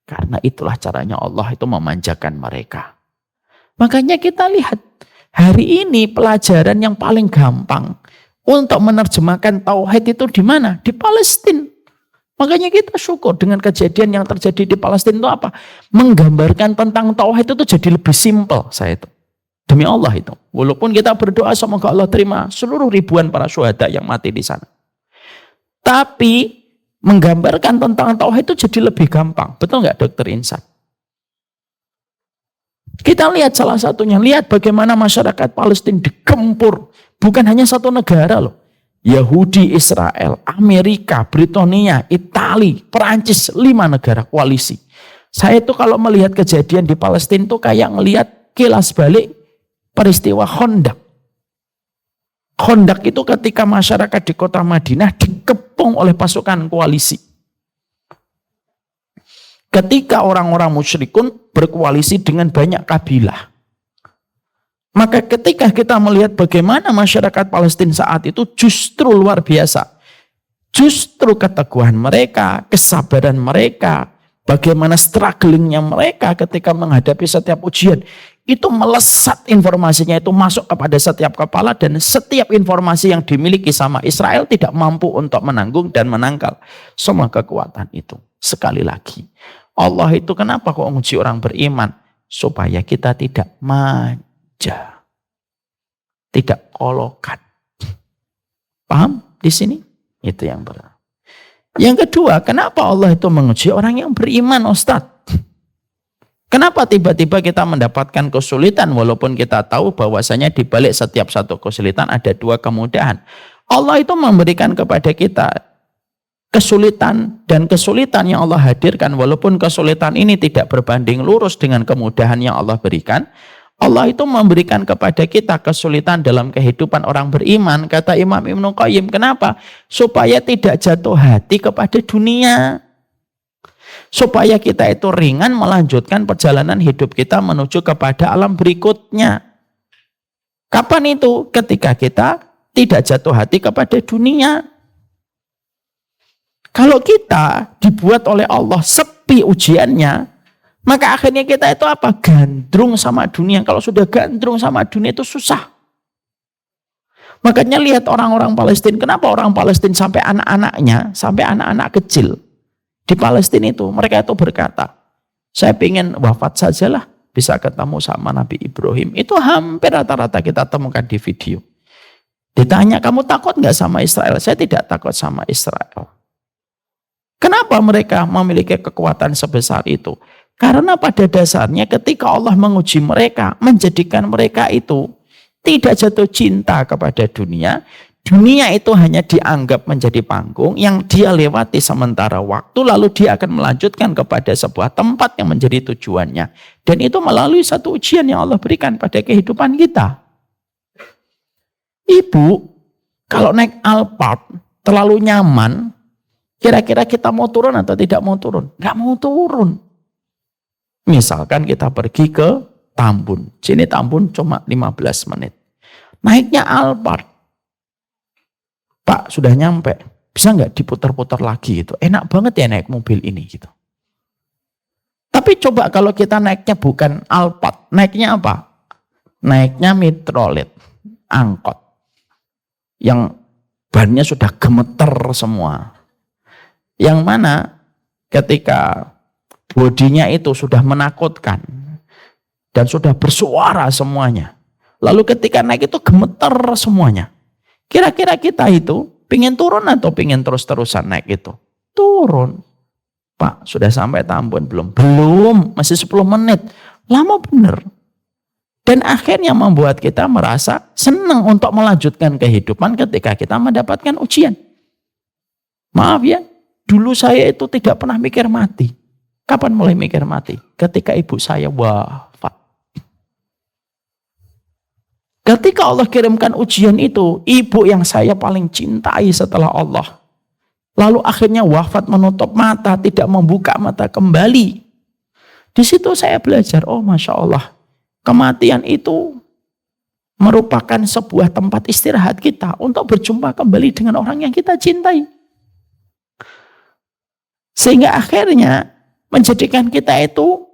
[SPEAKER 1] Karena itulah caranya Allah itu memanjakan mereka. Makanya kita lihat hari ini pelajaran yang paling gampang untuk menerjemahkan tauhid itu di mana? Di Palestina. Makanya kita syukur dengan kejadian yang terjadi di Palestina itu apa? Menggambarkan tentang tauhid itu jadi lebih simpel saya itu. Demi Allah itu. Walaupun kita berdoa semoga Allah terima seluruh ribuan para syuhada yang mati di sana. Tapi menggambarkan tentang tauhid itu jadi lebih gampang. Betul nggak Dokter Insan? Kita lihat salah satunya. Lihat bagaimana masyarakat Palestina digempur. Bukan hanya satu negara loh. Yahudi, Israel, Amerika, Britania, Italia, Perancis, 5 negara koalisi. Saya itu kalau melihat kejadian di Palestina itu kayak ngelihat kilas balik peristiwa Khandaq. Khandaq itu ketika masyarakat di kota Madinah dikepung oleh pasukan koalisi. Ketika orang-orang musyrikun berkoalisi dengan banyak kabilah. Maka ketika kita melihat bagaimana masyarakat Palestina saat itu justru luar biasa. Justru keteguhan mereka, kesabaran mereka, bagaimana strugglingnya mereka ketika menghadapi setiap ujian. Itu melesat informasinya, itu masuk kepada setiap kepala, dan setiap informasi yang dimiliki sama Israel tidak mampu untuk menanggung dan menangkal semua kekuatan itu. Sekali lagi, Allah itu kenapa kok menguji orang beriman? Supaya kita tidak manja, tidak kolokan. Paham di sini? Itu yang pertama. Yang kedua, kenapa Allah itu menguji orang yang beriman, Ustadz? Kenapa tiba-tiba kita mendapatkan kesulitan walaupun kita tahu bahwasanya di balik setiap satu kesulitan ada dua kemudahan. Allah itu memberikan kepada kita kesulitan, dan kesulitan yang Allah hadirkan walaupun kesulitan ini tidak berbanding lurus dengan kemudahan yang Allah berikan. Allah itu memberikan kepada kita kesulitan dalam kehidupan orang beriman. Kata Imam Ibnu Qayyim, kenapa? Supaya tidak jatuh hati kepada dunia. Supaya kita itu ringan melanjutkan perjalanan hidup kita menuju kepada alam berikutnya. Kapan itu? Ketika kita tidak jatuh hati kepada dunia. Kalau kita dibuat oleh Allah sepi ujiannya, maka akhirnya kita itu apa? Gandrung sama dunia. Kalau sudah gandrung sama dunia itu susah. Makanya lihat orang-orang Palestina. Kenapa orang Palestina sampai anak-anaknya, sampai anak-anak kecil di Palestina itu, mereka itu berkata, saya ingin wafat sajalah, bisa ketemu sama Nabi Ibrahim. Itu hampir rata-rata kita temukan di video. Ditanya, kamu takut nggak sama Israel? Saya tidak takut sama Israel. Kenapa mereka memiliki kekuatan sebesar itu? Karena pada dasarnya ketika Allah menguji mereka, menjadikan mereka itu tidak jatuh cinta kepada dunia. Dunia itu hanya dianggap menjadi panggung yang dia lewati sementara waktu, lalu dia akan melanjutkan kepada sebuah tempat yang menjadi tujuannya. Dan itu melalui satu ujian yang Allah berikan pada kehidupan kita. Ibu, kalau naik Alphard terlalu nyaman, kira-kira kita mau turun atau tidak mau turun? Nggak mau turun. Misalkan kita pergi ke Tambun. Sini Tambun cuma 15 menit. Naiknya Alphard. Pak, sudah nyampe. Bisa nggak diputar-putar lagi gitu? Enak banget ya naik mobil ini gitu. Tapi coba kalau kita naiknya bukan Alphard. Naiknya apa? Naiknya Metrolet. Angkot. Yang bannya sudah gemeter semua. Yang mana ketika bodinya itu sudah menakutkan dan sudah bersuara semuanya. Lalu ketika naik itu gemeter semuanya. Kira-kira kita itu pingin turun atau pingin terus-terusan naik itu? Turun. Pak, sudah sampai Tambun belum? Belum, masih 10 menit. Lama bener. Dan akhirnya membuat kita merasa senang untuk melanjutkan kehidupan ketika kita mendapatkan ujian. Maaf ya, dulu saya itu tidak pernah mikir mati. Kapan mulai mikir mati? Ketika ibu saya wafat. Ketika Allah kirimkan ujian itu, ibu yang saya paling cintai setelah Allah, lalu akhirnya wafat, menutup mata, tidak membuka mata kembali. Di situ saya belajar, oh Masya Allah, kematian itu merupakan sebuah tempat istirahat kita untuk berjumpa kembali dengan orang yang kita cintai. Sehingga akhirnya menjadikan kita itu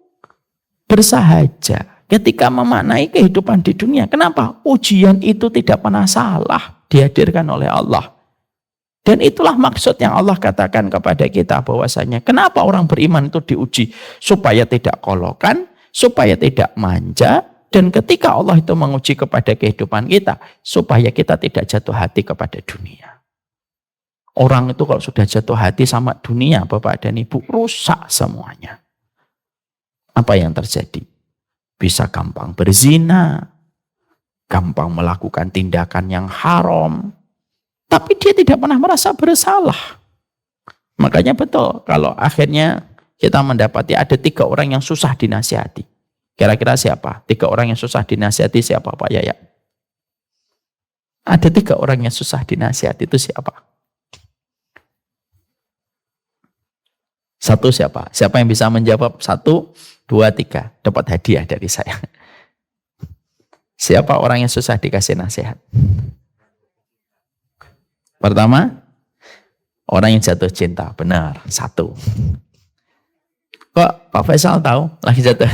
[SPEAKER 1] bersahaja ketika memaknai kehidupan di dunia. Kenapa? Ujian itu tidak pernah salah dihadirkan oleh Allah. Dan itulah maksud yang Allah katakan kepada kita bahwasanya kenapa orang beriman itu diuji? Supaya tidak kolokan, supaya tidak manja, dan ketika Allah itu menguji kepada kehidupan kita, supaya kita tidak jatuh hati kepada dunia. Orang itu kalau sudah jatuh hati sama dunia, Bapak dan Ibu, rusak semuanya. Apa yang terjadi? Bisa gampang berzina, gampang melakukan tindakan yang haram, tapi dia tidak pernah merasa bersalah. Makanya betul, kalau akhirnya kita mendapati ada 3 orang yang susah dinasihati. Kira-kira siapa? 3 orang yang susah dinasihati siapa Pak Yaya? Ada 3 orang yang susah dinasihati, itu siapa? Satu siapa? Siapa yang bisa menjawab? 1, 2, 3. Dapat hadiah dari saya. Siapa orang yang susah dikasih nasihat? Pertama, orang yang jatuh cinta. Benar, 1. Kok Pak Faisal tahu lagi jatuh?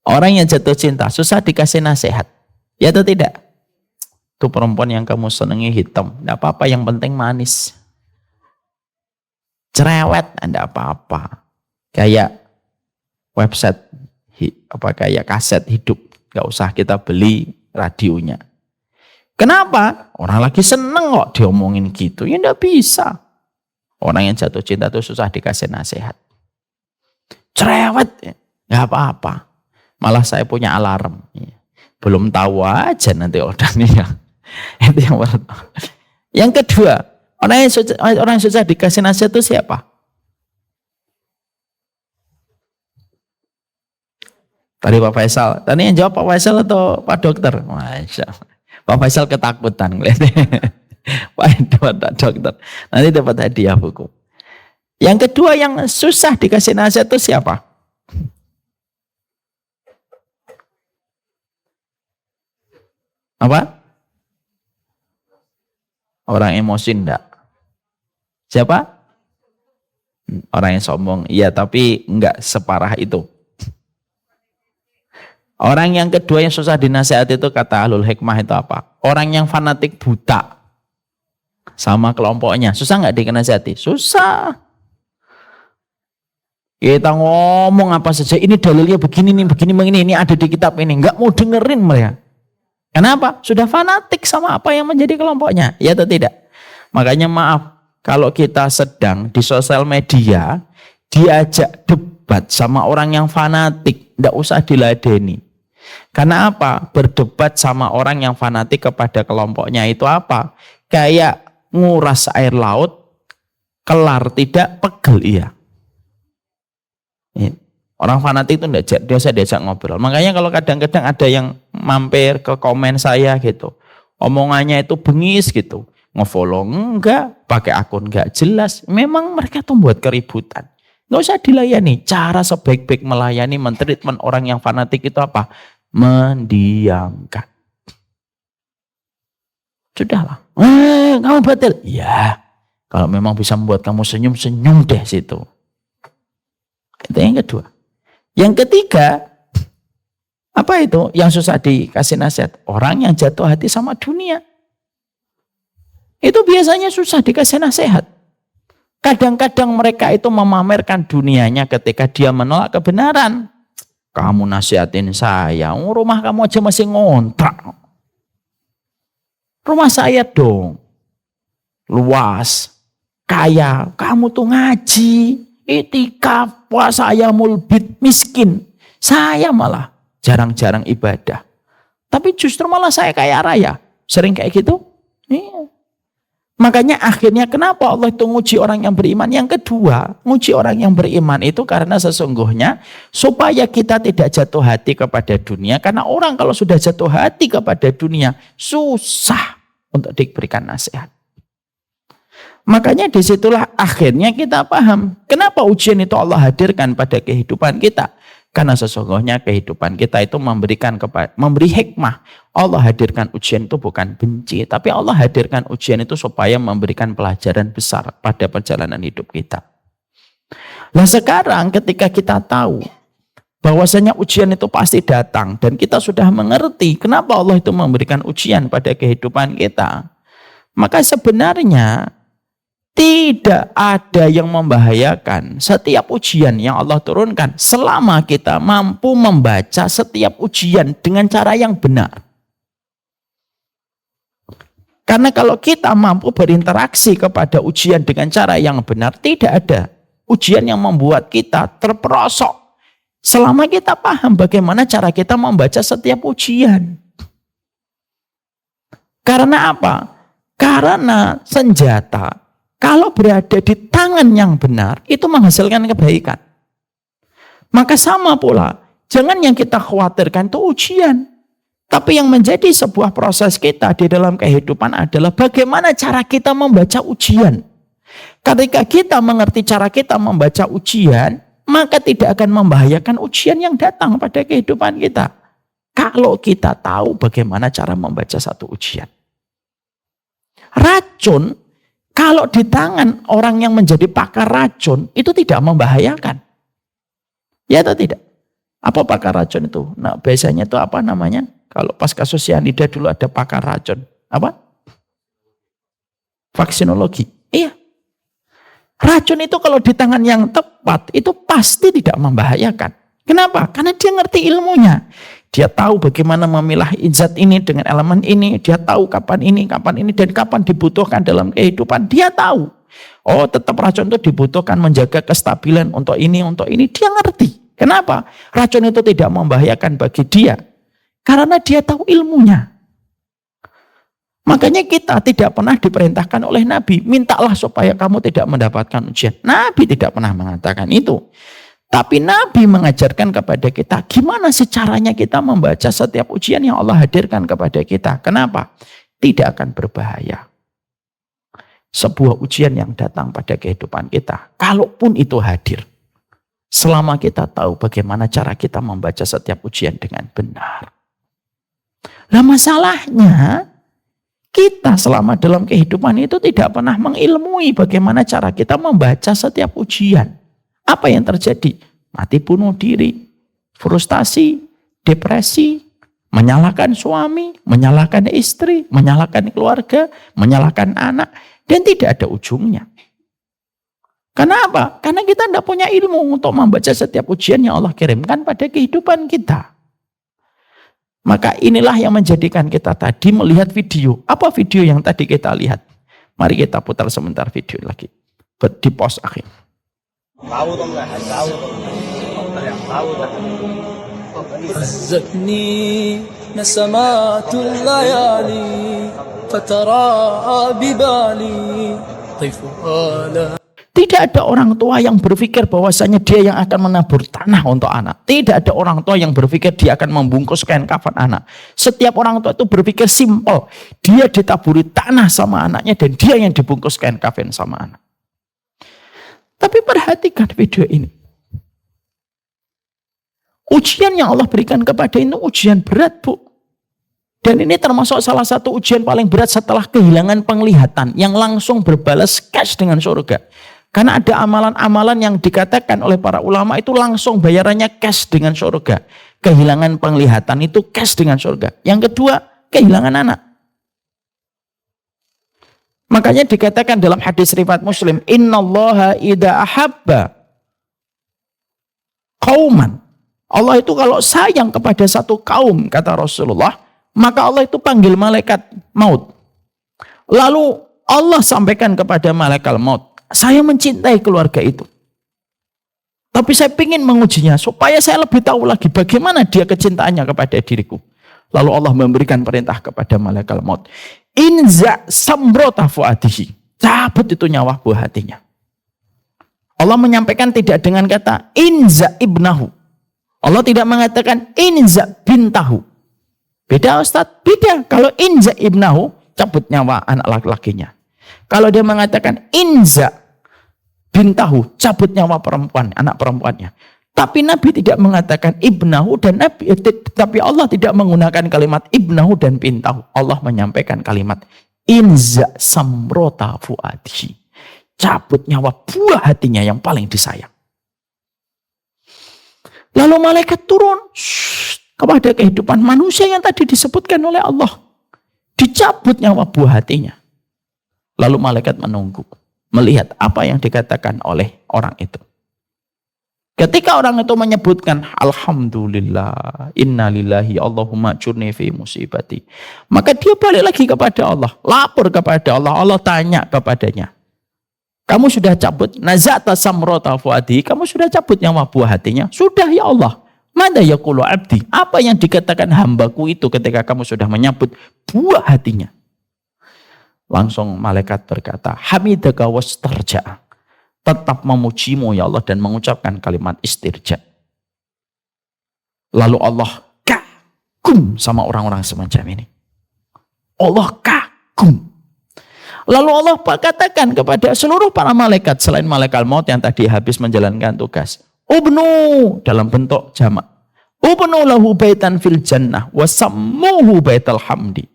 [SPEAKER 1] Orang yang jatuh cinta susah dikasih nasihat. Ya atau tidak? Itu perempuan yang kamu senangi hitam. Tidak apa-apa, yang penting manis. Cerewet, tidak apa-apa. Kayak website, kayak kaset hidup. Gak usah kita beli radionya. Kenapa? Orang lagi seneng kok diomongin gitu. Ya tidak bisa. Orang yang jatuh cinta itu susah dikasih nasihat. Cerewet, gak apa-apa. Malah saya punya alarm. Belum tahu aja nanti orangnya. Itu yang pertama. Yang kedua, orang yang susah dikasih nasihat itu siapa? Tadi Pak Faisal. Tadi yang jawab Pak Faisal atau Pak Dokter? Masya Allah. Pak Faisal ketakutan. Pak Dokter. Nanti dapat hadiah buku. Yang kedua yang susah dikasih nasihat itu siapa? Apa? Orang emosi enggak? Siapa? Orang yang sombong. Iya, tapi enggak separah itu. Orang yang kedua yang susah dinasihati itu kata ahlul hikmah itu apa? Orang yang fanatik buta sama kelompoknya. Susah enggak dinasihati? Susah. Kita ngomong apa saja, ini dalilnya begini, ini ada di kitab ini. Enggak mau dengerin mereka. Kenapa? Sudah fanatik sama apa yang menjadi kelompoknya. Ya atau tidak? Makanya maaf, kalau kita sedang di sosial media, diajak debat sama orang yang fanatik, tidak usah diladeni. Karena apa? Berdebat sama orang yang fanatik kepada kelompoknya itu apa? Kayak nguras air laut, kelar tidak, pegel iya. Orang fanatik itu tidak biasa diajak ngobrol. Makanya kalau kadang-kadang ada yang mampir ke komen saya gitu, omongannya itu bengis gitu, ngefollow enggak, pakai akun enggak jelas. Memang mereka tuh buat keributan. Nggak usah dilayani. Cara sebaik-baik melayani, mentreatment orang yang fanatik itu apa? Mendiamkan. Sudahlah. Kamu batil. Ya, kalau memang bisa membuat kamu senyum deh situ. Itu yang kedua. Yang ketiga, apa itu yang susah dikasih nasihat? Orang yang jatuh hati sama dunia. Itu biasanya susah dikasih nasihat. Kadang-kadang mereka itu memamerkan dunianya ketika dia menolak kebenaran. Kamu nasihatin saya, rumah kamu aja masih ngontrak. Rumah saya dong, luas, kaya, kamu tuh ngaji. Itikaf, puasa ayamul bid, miskin. Saya malah jarang-jarang ibadah. Tapi justru malah saya kaya raya. Sering kayak gitu. Iya. Makanya akhirnya kenapa Allah itu nguji orang yang beriman. Yang kedua, nguji orang yang beriman itu karena sesungguhnya supaya kita tidak jatuh hati kepada dunia. Karena orang kalau sudah jatuh hati kepada dunia, susah untuk diberikan nasihat. Makanya disitulah akhirnya kita paham kenapa ujian itu Allah hadirkan pada kehidupan kita. Karena sesungguhnya kehidupan kita itu memberi hikmah. Allah hadirkan ujian itu bukan benci, tapi Allah hadirkan ujian itu supaya memberikan pelajaran besar pada perjalanan hidup kita. Nah sekarang ketika kita tahu bahwasanya ujian itu pasti datang dan kita sudah mengerti kenapa Allah itu memberikan ujian pada kehidupan kita, maka sebenarnya tidak ada yang membahayakan setiap ujian yang Allah turunkan selama kita mampu membaca setiap ujian dengan cara yang benar. Karena kalau kita mampu berinteraksi kepada ujian dengan cara yang benar, tidak ada ujian yang membuat kita terperosok selama kita paham bagaimana cara kita membaca setiap ujian. Karena apa? Karena senjata, kalau berada di tangan yang benar, itu menghasilkan kebaikan. Maka sama pula, jangan yang kita khawatirkan itu ujian. Tapi yang menjadi sebuah proses kita di dalam kehidupan adalah bagaimana cara kita membaca ujian. Ketika kita mengerti cara kita membaca ujian, maka tidak akan membahayakan ujian yang datang pada kehidupan kita. Kalau kita tahu bagaimana cara membaca satu ujian. Racun, kalau di tangan orang yang menjadi pakar racun, itu tidak membahayakan. Ya atau tidak? Apa pakar racun itu? Nah, biasanya itu apa namanya? Kalau pas kasus cyanida dulu ada pakar racun. Apa? Vaksinologi. Iya. Racun itu kalau di tangan yang tepat, itu pasti tidak membahayakan. Kenapa? Karena dia ngerti ilmunya. Dia tahu bagaimana memilah zat ini dengan elemen ini. Dia tahu kapan ini, dan kapan dibutuhkan dalam kehidupan. Dia tahu. Oh, tetap racun itu dibutuhkan menjaga kestabilan untuk ini. Dia ngerti. Kenapa? Racun itu tidak membahayakan bagi dia. Karena dia tahu ilmunya. Makanya kita tidak pernah diperintahkan oleh Nabi. Mintalah supaya kamu tidak mendapatkan ujian. Nabi tidak pernah mengatakan itu. Tapi Nabi mengajarkan kepada kita gimana sih caranya kita membaca setiap ujian yang Allah hadirkan kepada kita. Kenapa? Tidak akan berbahaya. Sebuah ujian yang datang pada kehidupan kita, kalaupun itu hadir, selama kita tahu bagaimana cara kita membaca setiap ujian dengan benar. Nah, masalahnya kita selama dalam kehidupan itu tidak pernah mengilmui bagaimana cara kita membaca setiap ujian. Apa yang terjadi? Mati bunuh diri, frustasi, depresi, menyalahkan suami, menyalahkan istri, menyalahkan keluarga, menyalahkan anak, dan tidak ada ujungnya. Kenapa? Karena kita tidak punya ilmu untuk membaca setiap ujian yang Allah kirimkan pada kehidupan kita. Maka inilah yang menjadikan kita tadi melihat video. Apa video yang tadi kita lihat? Mari kita putar sebentar video lagi. Di pos akhir.
[SPEAKER 4] هزتني نسمات الليالي فتراءى ببالي طيف آلام.
[SPEAKER 1] Tidak ada orang tua yang berpikir bahwasanya dia yang akan menabur tanah untuk anak. Tidak ada orang tua yang berpikir dia akan membungkus kain kafan anak. Setiap orang tua itu berpikir simpel. Dia ditaburi tanah sama anaknya dan dia yang dibungkus kain kafan sama anak. Tapi perhatikan video ini. Ujian yang Allah berikan kepada ini ujian berat, Bu. Dan ini termasuk salah satu ujian paling berat setelah kehilangan penglihatan yang langsung berbalas cash dengan surga. Karena ada amalan-amalan yang dikatakan oleh para ulama itu langsung bayarannya cash dengan surga. Kehilangan penglihatan itu cash dengan surga. Yang kedua, kehilangan anak. Makanya dikatakan dalam hadis riwayat Muslim, innallaha idza ahabba qauman. Allah itu kalau sayang kepada satu kaum, kata Rasulullah, maka Allah itu panggil malaikat maut. Lalu Allah sampaikan kepada malaikat maut, saya mencintai keluarga itu. Tapi saya ingin mengujinya supaya saya lebih tahu lagi bagaimana dia kecintaannya kepada diriku. Lalu Allah memberikan perintah kepada malaikat maut. Inza samrota fuadihi. Cabut itu nyawa buah hatinya. Allah menyampaikan tidak dengan kata inza ibnahu. Allah tidak mengatakan inza bintahu. Beda Ustaz, beda. Kalau inza ibnahu, cabut nyawa anak laki-lakinya. Kalau dia mengatakan inza bintahu, cabut nyawa perempuan, anak perempuannya. Tapi Nabi tidak mengatakan ibnahu dan Nabi, tapi Allah tidak menggunakan kalimat ibnahu dan bintahu. Allah menyampaikan kalimat inza samrota fuadhi. Cabut nyawa buah hatinya yang paling disayang. Lalu malaikat turun kepada kehidupan manusia yang tadi disebutkan oleh Allah. Dicabut nyawa buah hatinya. Lalu malaikat menunggu, melihat apa yang dikatakan oleh orang itu. Ketika orang itu menyebutkan alhamdulillah, innalillahi Allahumma ajurni fi musibati, maka dia balik lagi kepada Allah, lapor kepada Allah. Allah tanya kepadanya, kamu sudah cabut nazata samrota fuadi, kamu sudah cabut nyawa buah hatinya? Sudah ya Allah. Mada yaqulu abdi, apa yang dikatakan hambaku itu ketika kamu sudah menyabut buah hatinya? Langsung malaikat berkata, hamidaka wastarja. Tetap memujimu ya Allah dan mengucapkan kalimat istirja. Lalu Allah kagum sama orang-orang semacam ini. Allah kagum. Lalu Allah katakan kepada seluruh para malaikat selain malaikat maut yang tadi habis menjalankan tugas. Ubnu dalam bentuk jamak. Ubnu lahu baitan fil jannah wa sammuhu baital hamdi.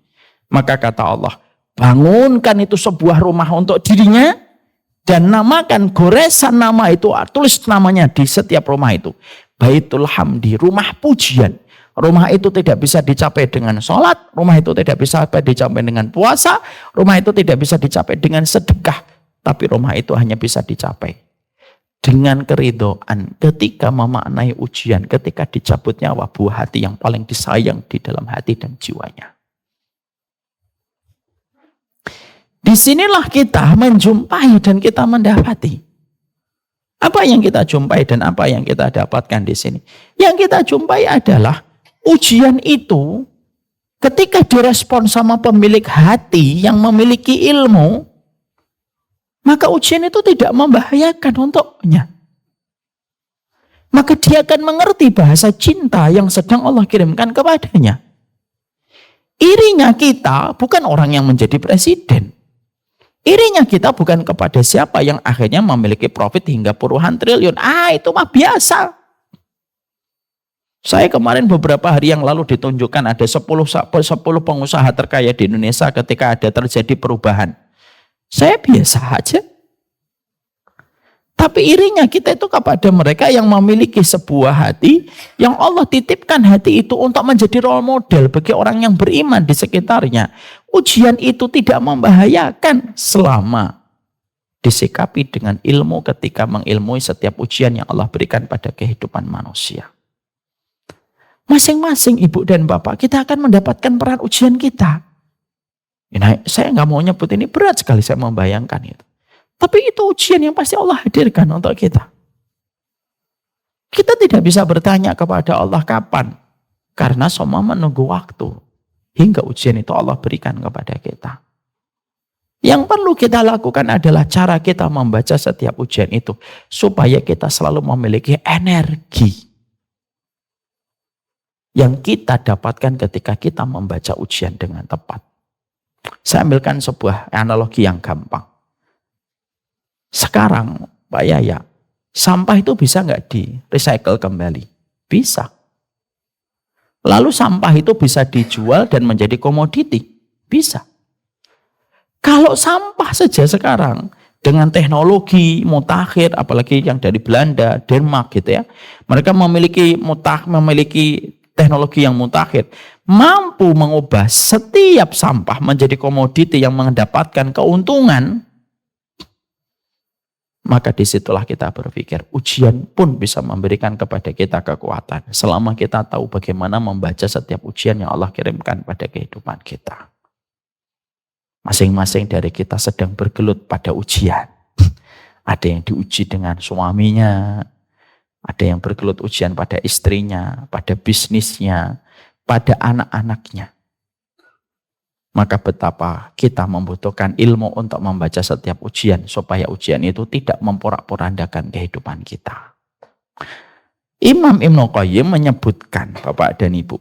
[SPEAKER 1] Maka kata Allah, bangunkan itu sebuah rumah untuk dirinya dan namakan goresan nama itu, tulis namanya di setiap rumah itu. Baitul hamdi, rumah pujian. Rumah itu tidak bisa dicapai dengan sholat, rumah itu tidak bisa dicapai dengan puasa, rumah itu tidak bisa dicapai dengan sedekah, tapi rumah itu hanya bisa dicapai dengan keridhaan ketika memaknai ujian, ketika dicabut nyawa buah hati yang paling disayang di dalam hati dan jiwanya. Disinilah kita menjumpai dan kita mendapati. Apa yang kita jumpai dan apa yang kita dapatkan di sini? Yang kita jumpai adalah ujian itu ketika direspon sama pemilik hati yang memiliki ilmu, maka ujian itu tidak membahayakan untuknya. Maka dia akan mengerti bahasa cinta yang sedang Allah kirimkan kepadanya. Irinya kita bukan orang yang menjadi presiden. Irinya kita bukan kepada siapa yang akhirnya memiliki profit hingga puluhan triliun. Itu mah biasa. Saya kemarin beberapa hari yang lalu ditunjukkan ada 10 pengusaha terkaya di Indonesia ketika ada terjadi perubahan. Saya biasa aja. Tapi irinya kita itu kepada mereka yang memiliki sebuah hati yang Allah titipkan hati itu untuk menjadi role model bagi orang yang beriman di sekitarnya. Ujian itu tidak membahayakan selama disikapi dengan ilmu ketika mengilmui setiap ujian yang Allah berikan pada kehidupan manusia. Masing-masing ibu dan bapak kita akan mendapatkan peran ujian kita. Nah, saya nggak mau nyebut ini, berat sekali saya membayangkan itu. Tapi itu ujian yang pasti Allah hadirkan untuk kita. Kita tidak bisa bertanya kepada Allah kapan. Karena semua menunggu waktu. Hingga ujian itu Allah berikan kepada kita. Yang perlu kita lakukan adalah cara kita membaca setiap ujian itu. Supaya kita selalu memiliki energi yang kita dapatkan ketika kita membaca ujian dengan tepat. Saya ambilkan sebuah analogi yang gampang. Sekarang, Pak Yaya, sampah itu bisa nggak di-recycle kembali? Bisa. Lalu sampah itu bisa dijual dan menjadi komoditi? Bisa. Kalau sampah saja sekarang, dengan teknologi mutakhir, apalagi yang dari Belanda, Denmark gitu ya, mereka memiliki teknologi yang mutakhir, mampu mengubah setiap sampah menjadi komoditi yang mendapatkan keuntungan, maka disitulah kita berpikir ujian pun bisa memberikan kepada kita kekuatan selama kita tahu bagaimana membaca setiap ujian yang Allah kirimkan pada kehidupan kita. Masing-masing dari kita sedang bergelut pada ujian. Ada yang diuji dengan suaminya, ada yang bergelut ujian pada istrinya, pada bisnisnya, pada anak-anaknya. Maka betapa kita membutuhkan ilmu untuk membaca setiap ujian supaya ujian itu tidak memporak-porandakan kehidupan kita. Imam Ibnu Qayyim menyebutkan, Bapak dan Ibu,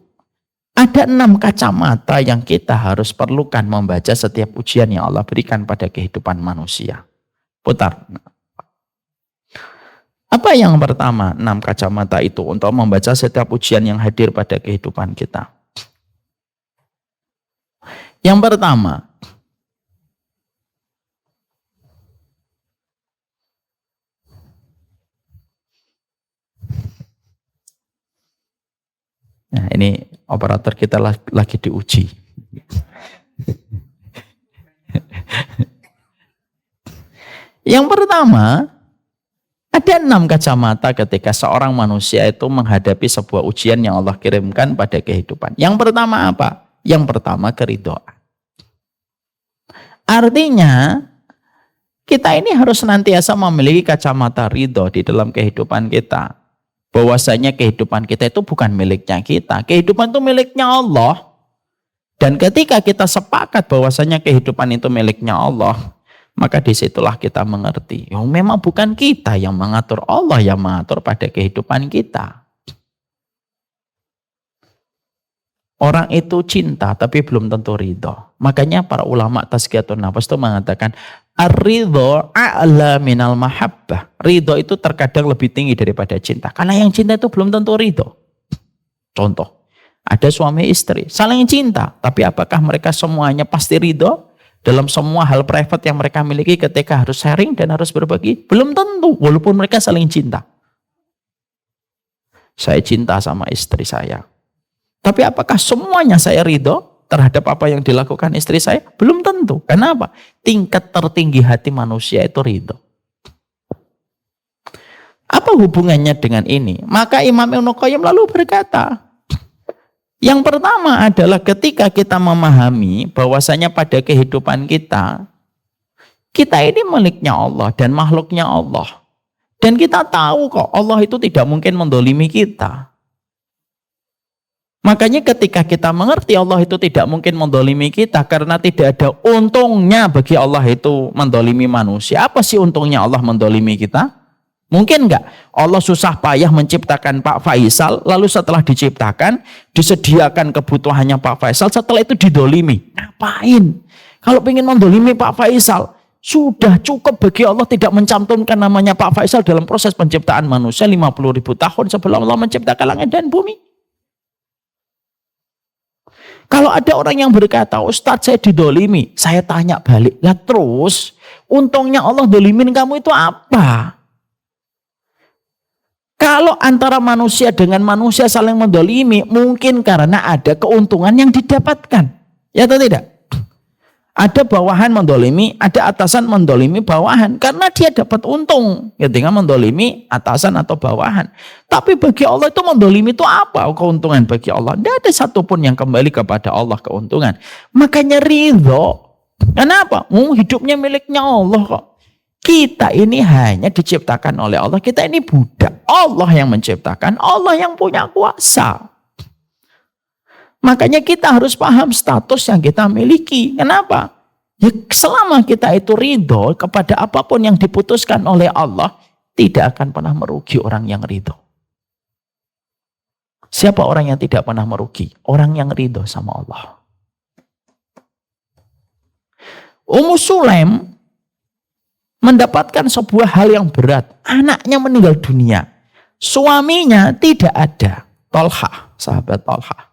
[SPEAKER 1] ada 6 kacamata yang kita harus perlukan membaca setiap ujian yang Allah berikan pada kehidupan manusia. Putar. Apa yang pertama 6 kacamata itu untuk membaca setiap ujian yang hadir pada kehidupan kita? Yang pertama, nah ini operator kita lagi diuji. Yang pertama, ada 6 kacamata ketika seorang manusia itu menghadapi sebuah ujian yang Allah kirimkan pada kehidupan. Yang pertama apa? Yang pertama keridhaan. Artinya, kita ini harus senantiasa memiliki kacamata ridho di dalam kehidupan kita. Bahwasanya kehidupan kita itu bukan miliknya kita. Kehidupan itu miliknya Allah. Dan ketika kita sepakat bahwasanya kehidupan itu miliknya Allah, maka disitulah kita mengerti, memang bukan kita yang mengatur, Allah yang mengatur pada kehidupan kita. Orang itu cinta tapi belum tentu ridho. Makanya para ulama tazkiyatun nafas itu mengatakan ar-ridho a'la minal mahabbah. Ridho itu terkadang lebih tinggi daripada cinta. Karena yang cinta itu belum tentu ridho. Contoh, ada suami istri saling cinta, tapi apakah mereka semuanya pasti ridho dalam semua hal private yang mereka miliki ketika harus sharing dan harus berbagi? Belum tentu, walaupun mereka saling cinta. Saya cinta sama istri saya, tapi apakah semuanya saya ridho terhadap apa yang dilakukan istri saya? Belum tentu. Kenapa? Tingkat tertinggi hati manusia itu ridho. Apa hubungannya dengan ini? Maka Imam Ibnu Qayyim lalu berkata, yang pertama adalah ketika kita memahami bahwasanya pada kehidupan kita ini miliknya Allah dan makhluknya Allah. Dan kita tahu kok Allah itu tidak mungkin mendolimi kita. Makanya ketika kita mengerti Allah itu tidak mungkin mendolimi kita karena tidak ada untungnya bagi Allah itu mendolimi manusia. Apa sih untungnya Allah mendolimi kita? Mungkin enggak Allah susah payah menciptakan Pak Faisal, lalu setelah diciptakan disediakan kebutuhannya Pak Faisal, setelah itu didolimi. Ngapain? Kalau ingin mendolimi Pak Faisal, sudah cukup bagi Allah tidak mencantumkan namanya Pak Faisal dalam proses penciptaan manusia 50.000 tahun sebelum Allah menciptakan langit dan bumi. Kalau ada orang yang berkata, Ustadz saya didolimi, saya tanya balik, lah terus untungnya Allah dolimin kamu itu apa? Kalau antara manusia dengan manusia saling mendolimi, mungkin karena ada keuntungan yang didapatkan. Ya atau tidak? Ada bawahan mendolimi, ada atasan mendolimi bawahan. Karena dia dapat untung ketika mendolimi atasan atau bawahan. Tapi bagi Allah itu mendolimi itu apa keuntungan bagi Allah? Tidak ada satupun yang kembali kepada Allah keuntungan. Makanya ridho. Kenapa? Hidupnya miliknya Allah kok. Kita ini hanya diciptakan oleh Allah. Kita ini budak. Allah yang menciptakan. Allah yang punya kuasa. Makanya kita harus paham status yang kita miliki. Kenapa? Ya, selama kita itu ridho kepada apapun yang diputuskan oleh Allah, tidak akan pernah merugi orang yang ridho. Siapa orang yang tidak pernah merugi? Orang yang ridho sama Allah. Ummu Sulaim mendapatkan sebuah hal yang berat. Anaknya meninggal dunia. Suaminya tidak ada. Tolha, sahabat Tolha.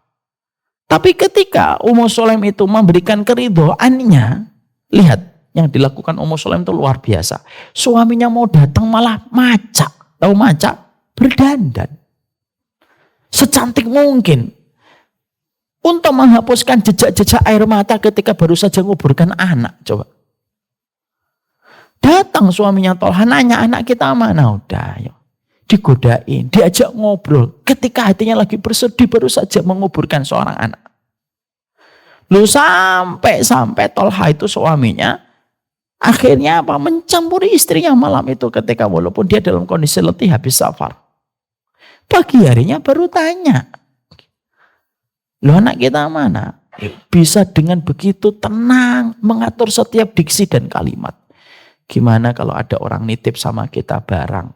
[SPEAKER 1] Tapi ketika Ummu Sulaim itu memberikan keridhoannya, lihat yang dilakukan Ummu Sulaim itu luar biasa. Suaminya mau datang malah macak. Tahu macak? Berdandan. Secantik mungkin. Untuk menghapuskan jejak-jejak air mata ketika baru saja menguburkan anak. Coba. Datang suaminya Tolha, nanya anak kita mana? Udah, yuk. Digodain, diajak ngobrol. Ketika hatinya lagi bersedih, baru saja menguburkan seorang anak. Lalu sampai Tolha itu suaminya, akhirnya apa? Mencampuri istrinya malam itu ketika walaupun dia dalam kondisi letih habis safar. Pagi harinya baru tanya, loh anak kita mana? Bisa dengan begitu tenang mengatur setiap diksi dan kalimat. Gimana kalau ada orang nitip sama kita barang,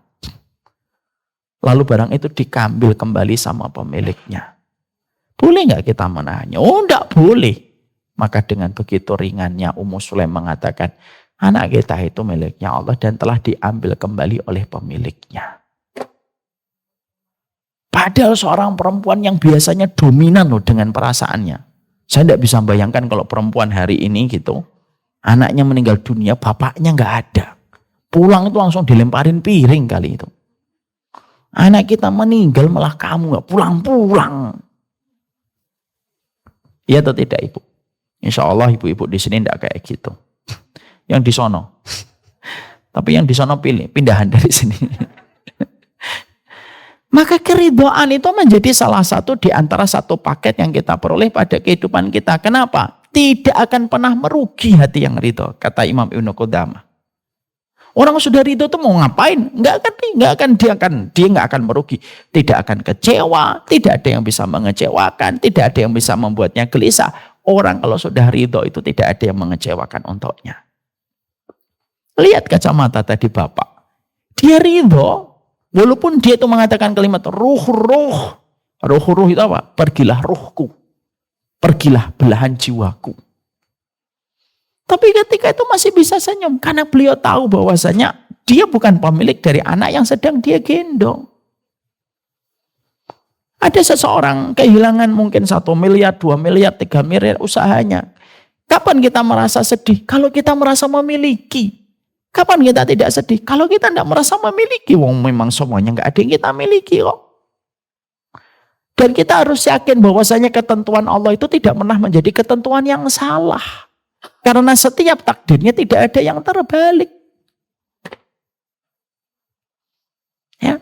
[SPEAKER 1] lalu barang itu diambil kembali sama pemiliknya. Boleh nggak kita menahannya? Oh enggak boleh. Maka dengan begitu ringannya Ummu Sulaim mengatakan, anak kita itu miliknya Allah dan telah diambil kembali oleh pemiliknya. Padahal seorang perempuan yang biasanya dominan loh dengan perasaannya. Saya tidak bisa bayangkan kalau perempuan hari ini gitu, anaknya meninggal dunia, bapaknya nggak ada. Pulang itu langsung dilemparin piring kali itu. Anak kita meninggal malah kamu nggak pulang-pulang. Iya atau tidak ibu? Insya Allah ibu-ibu di sini tidak kayak gitu. Yang di sono. Tapi yang di sono pindahan dari sini. Maka keridhaan itu menjadi salah satu di antara satu paket yang kita peroleh pada kehidupan kita. Kenapa? Tidak akan pernah merugi hati yang ridho, kata Imam Ibnu Qudamah. Orang sudah ridho itu mau ngapain? Dia nggak akan merugi, tidak akan kecewa, tidak ada yang bisa mengecewakan, tidak ada yang bisa membuatnya gelisah. Orang kalau sudah ridho itu tidak ada yang mengecewakan untuknya. Lihat kacamata tadi Bapak. Dia ridho. Walaupun dia itu mengatakan kalimat ruh. Ruh itu apa? Pergilah ruhku. Pergilah belahan jiwaku. Tapi ketika itu masih bisa senyum. Karena beliau tahu bahwasanya dia bukan pemilik dari anak yang sedang dia gendong. Ada seseorang kehilangan mungkin 1 miliar, 2 miliar, 3 miliar usahanya. Kapan kita merasa sedih? Kalau kita merasa memiliki. Kapan kita tidak sedih? Kalau kita tidak merasa memiliki. Wong memang semuanya nggak ada yang kita miliki kok. Dan kita harus yakin bahwasanya ketentuan Allah itu tidak pernah menjadi ketentuan yang salah. Karena setiap takdirnya tidak ada yang terbalik. Ya.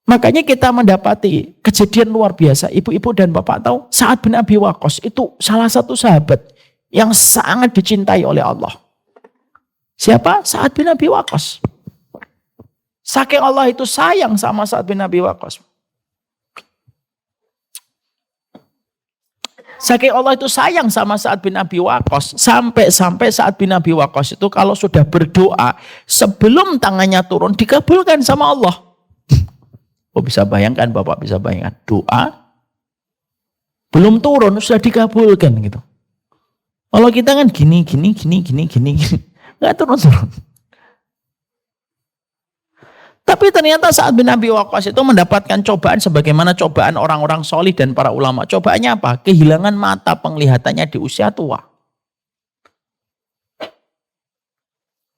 [SPEAKER 1] Makanya kita mendapati kejadian luar biasa. Ibu-ibu dan bapak tahu Sa'ad bin Abi Waqqas itu salah satu sahabat yang sangat dicintai oleh Allah. Siapa? Sa'ad bin Abi Waqqas. Saking Allah itu sayang sama Sa'ad bin Abi Waqqas. Saking Allah itu sayang sama Sa'ad bin Abi Waqqas. Sampai Sa'ad bin Abi Waqqas itu kalau sudah berdoa sebelum tangannya turun dikabulkan sama Allah. Oh bisa bayangkan Bapak, bisa bayangkan doa belum turun sudah dikabulkan gitu. Kalau kita kan gini nggak turun. Tapi ternyata Sa'ad bin Abi Waqqas itu mendapatkan cobaan sebagaimana cobaan orang-orang solih dan para ulama. Cobaannya apa? Kehilangan mata penglihatannya di usia tua.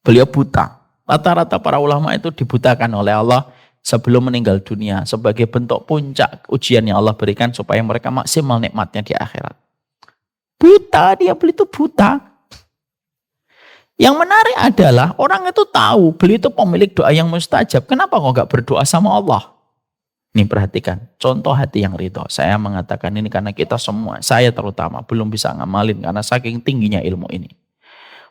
[SPEAKER 1] Beliau buta. Rata-rata para ulama itu dibutakan oleh Allah sebelum meninggal dunia sebagai bentuk puncak ujian yang Allah berikan supaya mereka maksimal nikmatnya di akhirat. Buta, dia beli itu buta. Yang menarik adalah orang itu tahu beli itu pemilik doa yang mustajab. Kenapa kok gak berdoa sama Allah? Ini perhatikan, contoh hati yang ridho. Saya mengatakan ini karena kita semua, saya terutama belum bisa ngamalin karena saking tingginya ilmu ini.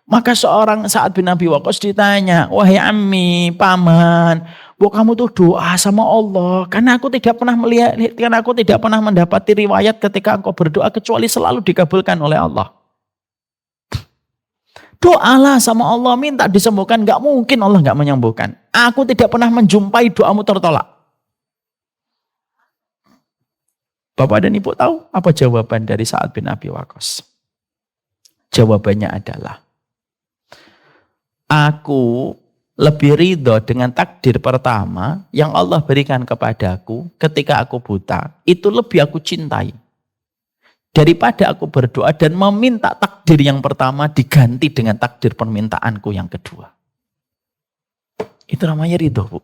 [SPEAKER 1] Maka seorang Sa'ad bin Abi Waqqas ditanya, wahai ammi, paman, kamu tuh doa sama Allah. Karena aku tidak pernah melihat, karena aku tidak pernah mendapati riwayat ketika engkau berdoa kecuali selalu dikabulkan oleh Allah. Doalah sama Allah, minta disembuhkan. Gak mungkin Allah gak menyembuhkan. Aku tidak pernah menjumpai doamu tertolak. Bapak dan Ibu tahu apa jawaban dari Sa'ad bin Abi Waqqas? Jawabannya adalah, aku lebih ridho dengan takdir pertama yang Allah berikan kepadaku ketika aku buta. Itu lebih aku cintai. Daripada aku berdoa dan meminta takdir yang pertama diganti dengan takdir permintaanku yang kedua. Itu namanya ridho, Bu.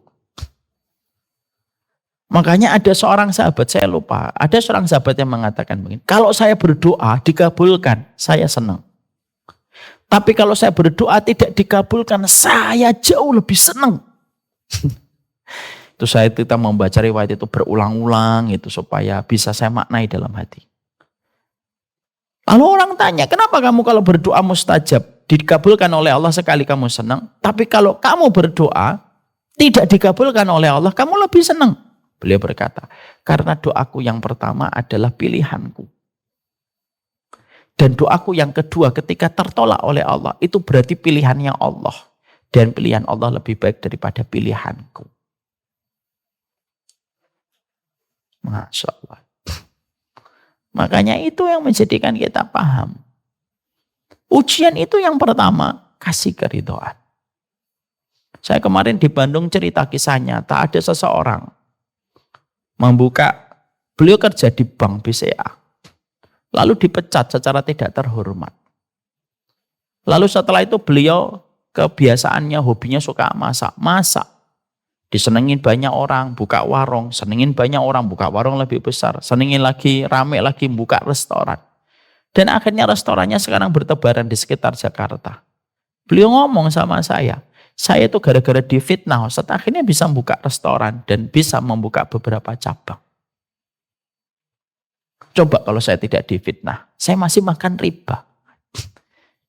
[SPEAKER 1] Makanya ada seorang sahabat, saya lupa. Ada seorang sahabat yang mengatakan begini, kalau saya berdoa dikabulkan, saya senang. Tapi kalau saya berdoa tidak dikabulkan, saya jauh lebih senang. Itu kita membaca riwayat itu berulang-ulang itu supaya bisa saya maknai dalam hati. Lalu orang tanya, kenapa kamu kalau berdoa mustajab dikabulkan oleh Allah sekali kamu senang, tapi kalau kamu berdoa tidak dikabulkan oleh Allah, kamu lebih senang? Beliau berkata, karena doaku yang pertama adalah pilihanku. Dan doaku yang kedua ketika tertolak oleh Allah, itu berarti pilihannya Allah. Dan pilihan Allah lebih baik daripada pilihanku. Masya Allah. Makanya itu yang menjadikan kita paham. Ujian itu yang pertama, kasih keridhaan. Saya kemarin di Bandung cerita kisah nyata, ada seseorang beliau kerja di bank BCA. Lalu dipecat secara tidak terhormat. Lalu setelah itu beliau kebiasaannya, hobinya suka masak. Disenengin banyak orang, buka warung. Senengin banyak orang, buka warung lebih besar. Senengin lagi, rame lagi, buka restoran. Dan akhirnya restorannya sekarang bertebaran di sekitar Jakarta. Beliau ngomong sama saya itu gara-gara difitnah, Ustaz, akhirnya bisa membuka restoran dan bisa membuka beberapa cabang. Coba kalau saya tidak difitnah, saya masih makan riba.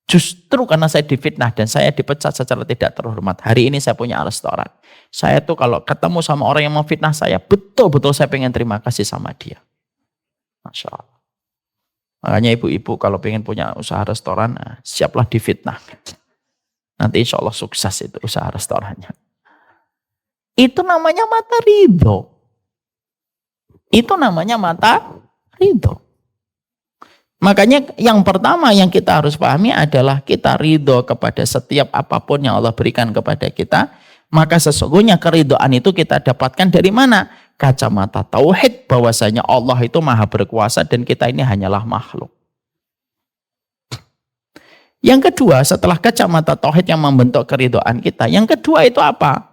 [SPEAKER 1] Justru karena saya difitnah dan saya dipecat secara tidak terhormat, hari ini saya punya restoran. Saya tuh kalau ketemu sama orang yang memfitnah saya, betul-betul saya pengen terima kasih sama dia. Masya Allah. Makanya ibu-ibu kalau pengen punya usaha restoran, siaplah difitnah. Nanti insya Allah sukses itu usaha restorannya. Itu namanya mata ridho. Itu namanya mata ridho. Makanya yang pertama yang kita harus pahami adalah kita ridho kepada setiap apapun yang Allah berikan kepada kita. Maka sesungguhnya keridhaan itu kita dapatkan dari mana? Kacamata tauhid bahwasanya Allah itu maha berkuasa dan kita ini hanyalah makhluk. Yang kedua setelah kacamata tauhid yang membentuk keridhaan kita. Yang kedua itu apa?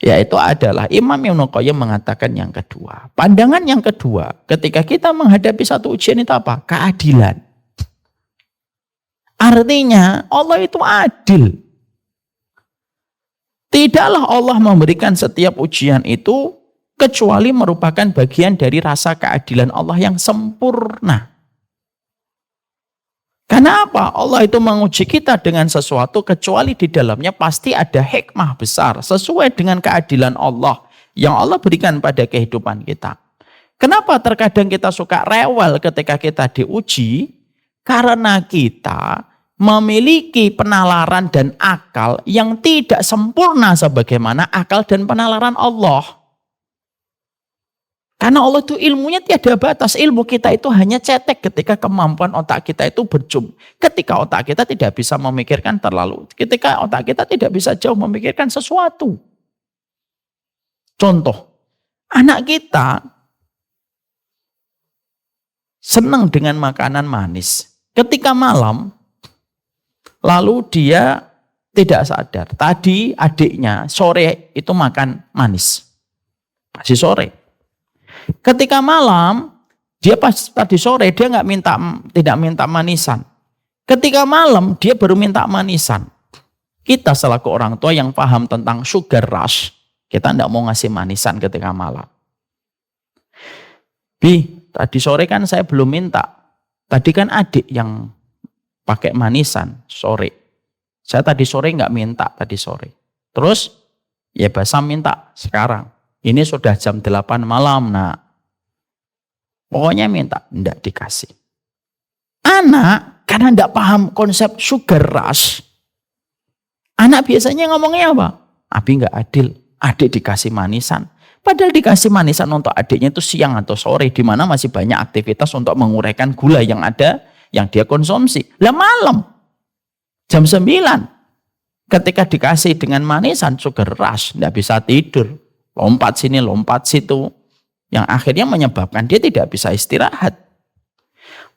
[SPEAKER 1] Yaitu adalah Imam Ibnu Qayyim mengatakan yang kedua. Pandangan yang kedua ketika kita menghadapi satu ujian itu apa? Keadilan. Artinya Allah itu adil. Tidaklah Allah memberikan setiap ujian itu kecuali merupakan bagian dari rasa keadilan Allah yang sempurna. Karena apa? Allah itu menguji kita dengan sesuatu kecuali di dalamnya pasti ada hikmah besar sesuai dengan keadilan Allah yang Allah berikan pada kehidupan kita. Kenapa terkadang kita suka rewel ketika kita diuji? Karena kita memiliki penalaran dan akal yang tidak sempurna sebagaimana akal dan penalaran Allah. Karena Allah itu ilmunya tiada batas. Ilmu kita itu hanya cetek ketika kemampuan otak kita itu berjum. Ketika otak kita tidak bisa memikirkan terlalu. Ketika otak kita tidak bisa jauh memikirkan sesuatu. Contoh, anak kita senang dengan makanan manis. Ketika malam, lalu dia tidak sadar. Tadi adiknya sore itu makan manis. Masih sore. Ketika malam, dia pas tadi sore dia tidak minta manisan. Ketika malam dia baru minta manisan. Kita selaku orang tua yang paham tentang sugar rush, kita tidak mau ngasih manisan ketika malam. Bi, tadi sore kan saya belum minta. Tadi kan adik yang pakai manisan sore. Saya tadi sore nggak minta tadi sore. Terus ya Basam minta sekarang. Ini sudah jam 8 malam, nak. Pokoknya minta, enggak dikasih. Anak, karena enggak paham konsep sugar rush. Anak biasanya ngomongnya apa? Abi enggak adil, adik dikasih manisan. Padahal dikasih manisan untuk adiknya itu siang atau sore, di mana masih banyak aktivitas untuk menguraikan gula yang ada, yang dia konsumsi. Lah malam, jam 9, ketika dikasih dengan manisan sugar rush, enggak bisa tidur. Lompat sini, lompat situ. Yang akhirnya menyebabkan dia tidak bisa istirahat.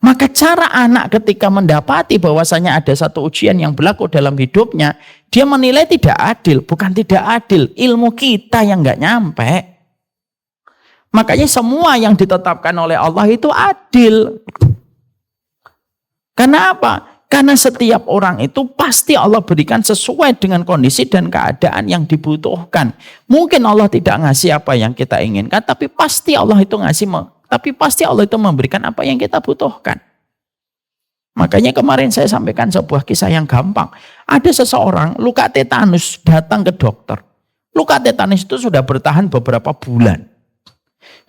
[SPEAKER 1] Maka cara anak ketika mendapati bahwasanya ada satu ujian yang berlaku dalam hidupnya, dia menilai tidak adil. Bukan tidak adil, ilmu kita yang nggak nyampe. Makanya semua yang ditetapkan oleh Allah itu adil. Karena apa? Karena setiap orang itu pasti Allah berikan sesuai dengan kondisi dan keadaan yang dibutuhkan. Mungkin Allah tidak ngasih apa yang kita inginkan, tapi pasti Allah itu memberikan apa yang kita butuhkan. Makanya kemarin saya sampaikan sebuah kisah yang gampang. Ada seseorang luka tetanus datang ke dokter. Luka tetanus itu sudah bertahan beberapa bulan.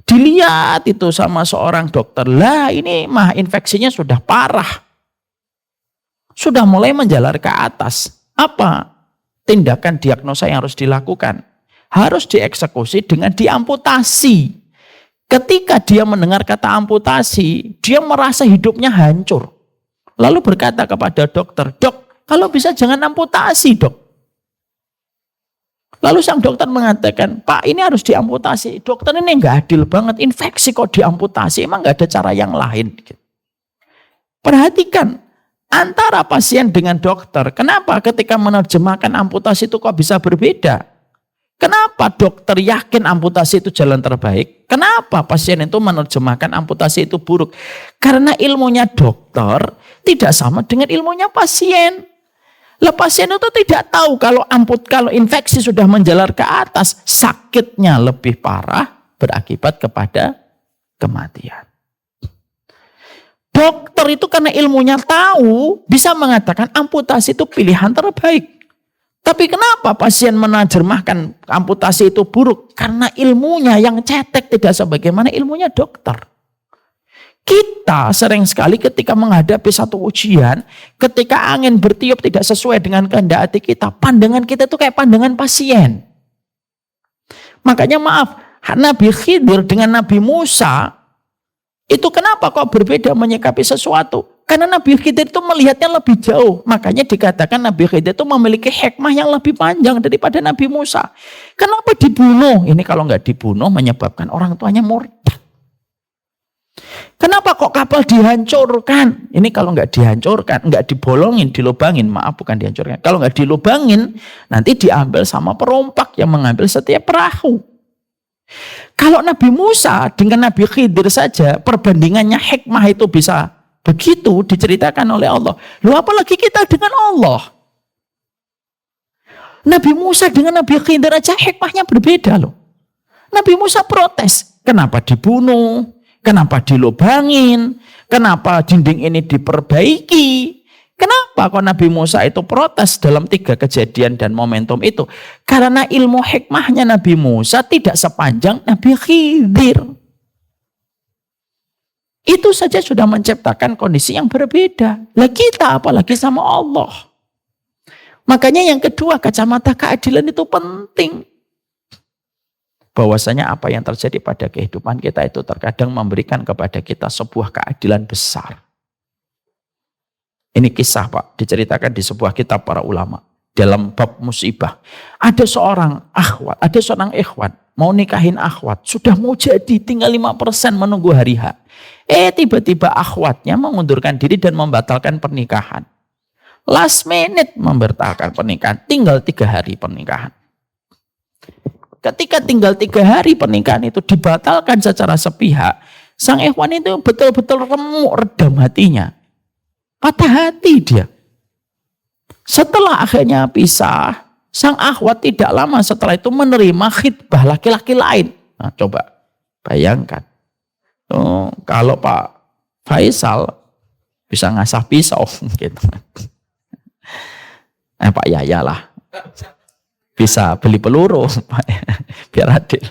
[SPEAKER 1] Dilihat itu sama seorang dokter, lah ini mah infeksinya sudah parah. Sudah mulai menjalar ke atas. Apa tindakan diagnosa yang harus dilakukan? Harus dieksekusi dengan diamputasi. Ketika dia mendengar kata amputasi, dia merasa hidupnya hancur. Lalu berkata kepada dokter, "Dok, kalau bisa jangan amputasi, Dok." Lalu sang dokter mengatakan, "Pak, ini harus diamputasi. Dokter ini nggak adil banget, infeksi kok diamputasi, emang nggak ada cara yang lain." Perhatikan. Antara pasien dengan dokter, kenapa ketika menerjemahkan amputasi itu kok bisa berbeda? Kenapa dokter yakin amputasi itu jalan terbaik? Kenapa pasien itu menerjemahkan amputasi itu buruk? Karena ilmunya dokter tidak sama dengan ilmunya pasien. Lah pasien itu tidak tahu kalau infeksi sudah menjalar ke atas, sakitnya lebih parah berakibat kepada kematian. Dokter itu karena ilmunya tahu bisa mengatakan amputasi itu pilihan terbaik. Tapi kenapa pasien menerjemahkan amputasi itu buruk? Karena ilmunya yang cetek tidak sebagaimana ilmunya dokter. Kita kita sering sekali ketika menghadapi satu ujian, ketika angin bertiup tidak sesuai dengan kehendak hati kita, pandangan kita itu kayak pandangan pasien. Makanya maaf, Nabi Khidir dengan Nabi Musa, itu kenapa kok berbeda menyikapi sesuatu? Karena Nabi Khidir itu melihatnya lebih jauh. Makanya dikatakan Nabi Khidir itu memiliki hikmah yang lebih panjang daripada Nabi Musa. Kenapa dibunuh? Ini kalau nggak dibunuh menyebabkan orang tuanya murtad. Kenapa kok kapal dihancurkan? Ini kalau nggak dihancurkan, nggak dibolongin, dilubangin, maaf bukan dihancurkan. Kalau nggak dilubangin, nanti diambil sama perompak yang mengambil setiap perahu. Kalau Nabi Musa dengan Nabi Khidir saja, perbandingannya hikmah itu bisa begitu diceritakan oleh Allah. Loh apalagi kita dengan Allah. Nabi Musa dengan Nabi Khidir aja hikmahnya berbeda loh. Nabi Musa protes, kenapa dibunuh? Kenapa dilubangin? Kenapa dinding ini diperbaiki? Kenapa kok Nabi Musa itu protes dalam 3 kejadian dan momentum itu? Karena ilmu hikmahnya Nabi Musa tidak sepanjang Nabi Khidir. Itu saja sudah menciptakan kondisi yang berbeda. Lah kita apalagi sama Allah. Makanya yang kedua, kacamata keadilan itu penting. Bahwasanya apa yang terjadi pada kehidupan kita itu terkadang memberikan kepada kita sebuah keadilan besar. Ini kisah Pak, diceritakan di sebuah kitab para ulama. Dalam bab musibah. Ada seorang ikhwan, mau nikahin akhwat. Sudah mau jadi, tinggal 5% menunggu hari H. Tiba-tiba akhwatnya mengundurkan diri dan membatalkan pernikahan. Last minute membatalkan pernikahan, tinggal 3 hari pernikahan. Ketika tinggal 3 hari pernikahan itu dibatalkan secara sepihak, sang ikhwan itu betul-betul remuk, redam hatinya. Patah hati dia. Setelah akhirnya pisah, sang akhwat tidak lama setelah itu menerima khitbah laki-laki lain. Nah, coba bayangkan. Kalau Pak Faisal bisa ngasah pisau gitu. Pak Yaya lah. Bisa beli peluru biar adil.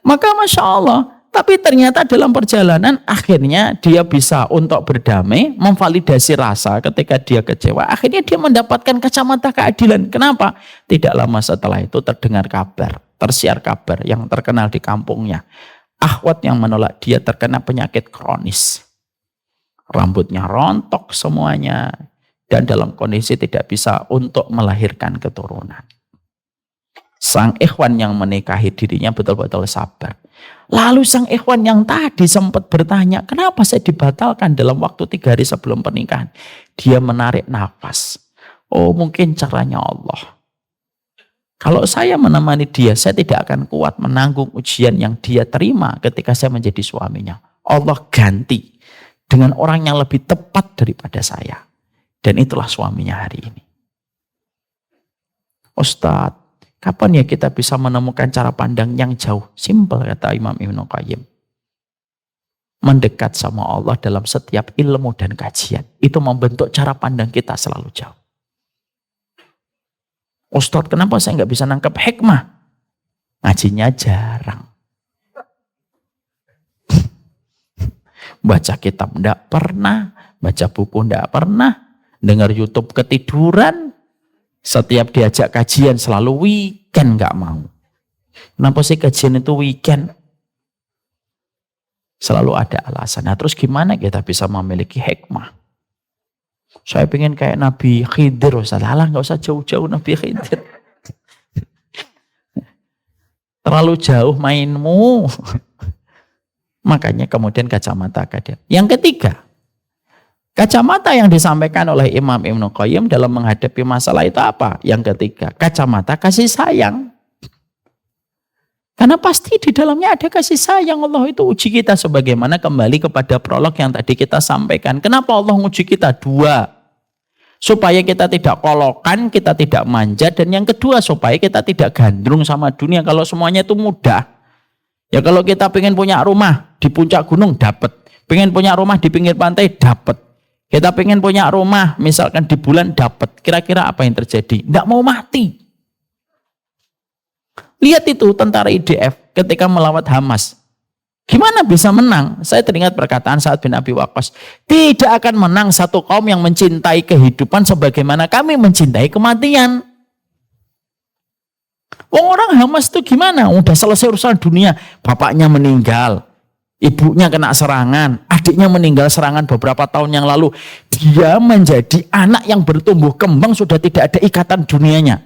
[SPEAKER 1] Maka Masya Allah, tapi ternyata dalam perjalanan akhirnya dia bisa untuk berdamai, memvalidasi rasa ketika dia kecewa. Akhirnya dia mendapatkan kacamata keadilan. Kenapa? Tidak lama setelah itu terdengar kabar, tersiar kabar yang terkenal di kampungnya. Akhwat yang menolak dia terkena penyakit kronis. Rambutnya rontok semuanya dan dalam kondisi tidak bisa untuk melahirkan keturunan. Sang ikhwan yang menikahi dirinya betul-betul sabar. Lalu sang ikhwan yang tadi sempat bertanya, kenapa saya dibatalkan dalam waktu 3 hari sebelum pernikahan? Dia menarik nafas. Oh, mungkin caranya Allah. Kalau saya menemani dia, saya tidak akan kuat menanggung ujian yang dia terima ketika saya menjadi suaminya. Allah ganti dengan orang yang lebih tepat daripada saya. Dan itulah suaminya hari ini. Ustadz, kapan ya kita bisa menemukan cara pandang yang jauh? Simpel kata Imam Ibnu Qayyim. Mendekat sama Allah dalam setiap ilmu dan kajian. Itu membentuk cara pandang kita selalu jauh. Ustadz, kenapa saya nggak bisa nangkep hikmah? Ngajinya jarang. Baca kitab enggak pernah. Baca buku enggak pernah. Dengar YouTube ketiduran. Setiap diajak kajian selalu weekend nggak mau. Kenapa sih kajian itu weekend? Selalu ada alasan. Nah terus gimana kita bisa memiliki hikmah? Saya pengen kayak Nabi Khidir. Alah nggak usah jauh-jauh Nabi Khidir. Terlalu jauh mainmu. Makanya kemudian kacamata keadilan. Yang ketiga, kacamata yang disampaikan oleh Imam Ibnu Qayyim dalam menghadapi masalah itu apa? Yang ketiga, kacamata kasih sayang. Karena pasti di dalamnya ada kasih sayang. Allah itu uji kita sebagaimana kembali kepada prolog yang tadi kita sampaikan. Kenapa Allah uji kita? 2. Supaya kita tidak kolokan, kita tidak manja. Dan yang kedua, supaya kita tidak gandrung sama dunia. Kalau semuanya itu mudah. Ya kalau kita pengen punya rumah di puncak gunung, dapat. Pengen punya rumah di pinggir pantai, dapat. Kita pengen punya rumah misalkan di bulan, dapat. Kira-kira apa yang terjadi? Tidak mau mati. Lihat itu tentara IDF ketika melawat Hamas. Gimana bisa menang? Saya teringat perkataan Sa'ad bin Abi Waqqas. Tidak akan menang satu kaum yang mencintai kehidupan sebagaimana kami mencintai kematian. Orang Hamas itu gimana? Udah selesai urusan dunia. Bapaknya meninggal. Ibunya kena serangan. Adiknya meninggal serangan beberapa tahun yang lalu. Dia menjadi anak yang bertumbuh kembang. Sudah tidak ada ikatan dunianya.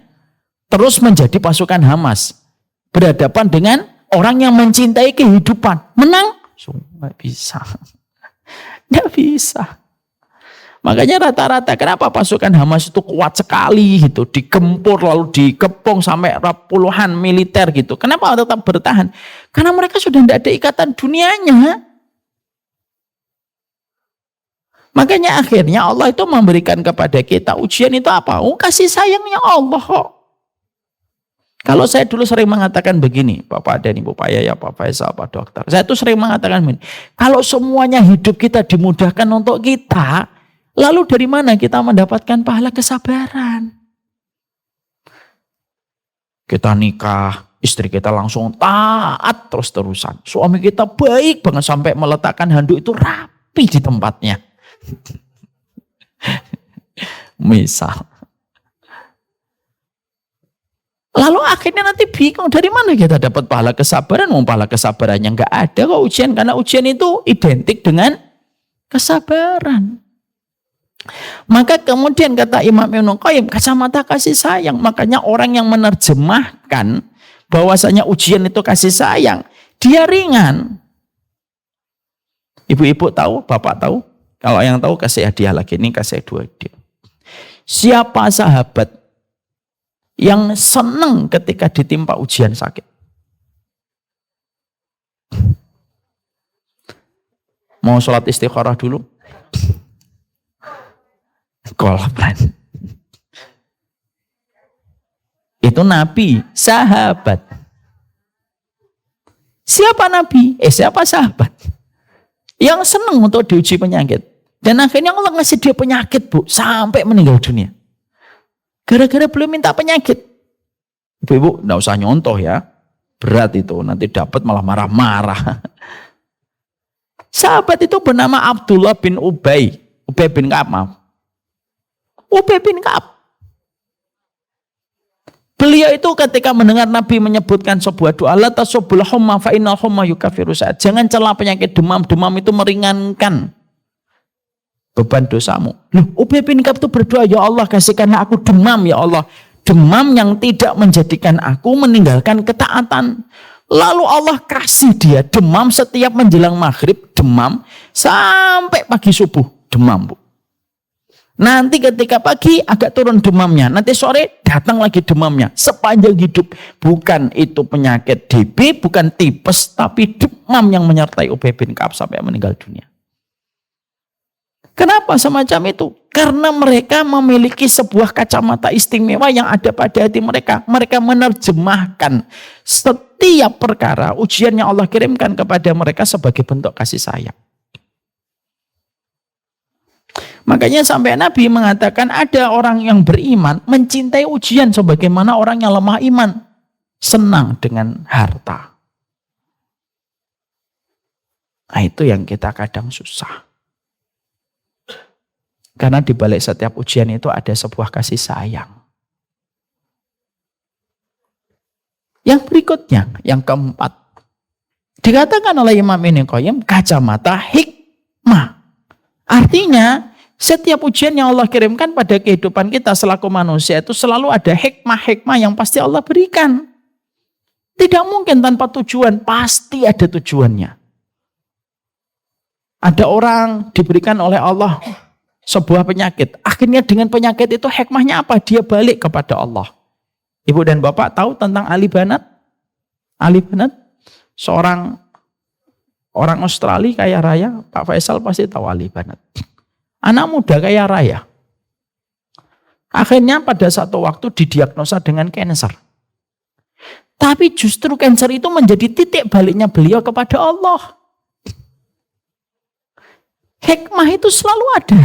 [SPEAKER 1] Terus menjadi pasukan Hamas. Berhadapan dengan orang yang mencintai kehidupan. Menang? Nggak bisa. Nggak bisa. Makanya rata-rata kenapa pasukan Hamas itu kuat sekali gitu. Digempur lalu dikepung sampai puluhan militer gitu. Kenapa tetap bertahan? Karena mereka sudah tidak ada ikatan dunianya. Makanya akhirnya Allah itu memberikan kepada kita ujian itu apa? Kasih sayangnya Allah kok. Kalau saya dulu sering mengatakan begini, Bapak dan Ibu, Pak Yaya, Pak Faisal, Pak Dokter. Saya tuh sering mengatakan begini, kalau semuanya hidup kita dimudahkan untuk kita, lalu dari mana kita mendapatkan pahala kesabaran? Kita nikah, istri kita langsung taat terus-terusan. Suami kita baik banget sampai meletakkan handuk itu rapi di tempatnya. Misal. Lalu akhirnya nanti bingung dari mana kita dapat pahala kesabaran. Pahala kesabarannya nggak ada kok ujian. Karena ujian itu identik dengan kesabaran. Maka kemudian kata Imam Ibnu Qayyim, kacamata kasih sayang. Makanya orang yang menerjemahkan bahwasanya ujian itu kasih sayang, dia ringan. Ibu-ibu tahu, bapak tahu. Kalau yang tahu kasih hadiah lagi, ini kasih 2 hadiah. Siapa sahabat yang senang ketika ditimpa ujian sakit? Mau sholat istikharah dulu? Kolaplan. Itu Nabi, sahabat. Siapa Nabi? Siapa sahabat? Yang senang untuk diuji penyakit. Dan akhirnya Allah ngasih dia penyakit, Bu, sampai meninggal dunia. Gara-gara belum minta penyakit. Ibu-ibu, enggak usah nyontoh ya. Berat itu, nanti dapat malah marah-marah. Sahabat itu bernama Abdullah bin Ubay. Ubay bin Ka'ab, maaf. Ubay bin Ka'ab. Beliau itu ketika mendengar Nabi menyebutkan sebuah doa, la tasubul humma fa innal humma yukaffiru sa'at. Jangan celah penyakit demam. Demam itu meringankan beban dosamu. Loh, Ubay bin Ka'ab itu berdoa, ya Allah kasihkanlah aku demam ya Allah. Demam yang tidak menjadikan aku meninggalkan ketaatan. Lalu Allah kasih dia demam setiap menjelang maghrib, demam sampai pagi subuh, demam, Bu. Nanti ketika pagi agak turun demamnya, nanti sore datang lagi demamnya sepanjang hidup. Bukan itu penyakit DB, bukan tipes, tapi demam yang menyertai Ubay bin Ka'ab sampai meninggal dunia. Kenapa semacam itu? Karena mereka memiliki sebuah kacamata istimewa yang ada pada hati mereka. Mereka menerjemahkan setiap perkara ujian yang Allah kirimkan kepada mereka sebagai bentuk kasih sayang. Makanya sampai Nabi mengatakan ada orang yang beriman mencintai ujian sebagaimana orang yang lemah iman senang dengan harta. Nah, itu yang kita kadang susah. Karena di balik setiap ujian itu ada sebuah kasih sayang. Yang berikutnya, yang keempat, dikatakan oleh Imam Ibnu Qayyim kacamata hikmah. Artinya setiap ujian yang Allah kirimkan pada kehidupan kita selaku manusia itu selalu ada hikmah-hikmah yang pasti Allah berikan. Tidak mungkin tanpa tujuan, pasti ada tujuannya. Ada orang diberikan oleh Allah sebuah penyakit. Akhirnya dengan penyakit itu hikmahnya apa? Dia balik kepada Allah. Ibu dan Bapak tahu tentang Ali Banat? Ali Banat, seorang orang Australia kaya raya. Pak Faisal pasti tahu Ali Banat. Anak muda kaya raya. Akhirnya pada satu waktu didiagnosa dengan kanker. Tapi justru kanker itu menjadi titik baliknya beliau kepada Allah. Hikmah itu selalu ada.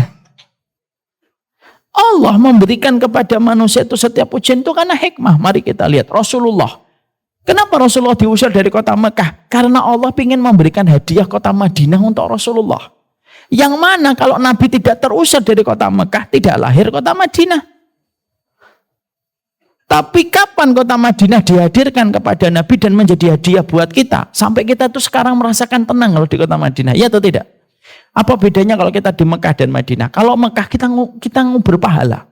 [SPEAKER 1] Allah memberikan kepada manusia itu setiap ujian itu karena hikmah. Mari kita lihat Rasulullah Kenapa Rasulullah diusir dari kota Mekah? Karena Allah ingin memberikan hadiah kota Madinah untuk Rasulullah. Yang mana kalau Nabi tidak terusir dari kota Mekah, tidak lahir kota Madinah. Tapi kapan kota Madinah dihadirkan kepada Nabi dan menjadi hadiah buat kita? Sampai kita tuh sekarang merasakan tenang kalau di kota Madinah. Ya atau tidak? Apa bedanya kalau kita di Mekah dan Madinah? Kalau Mekah kita berpahala.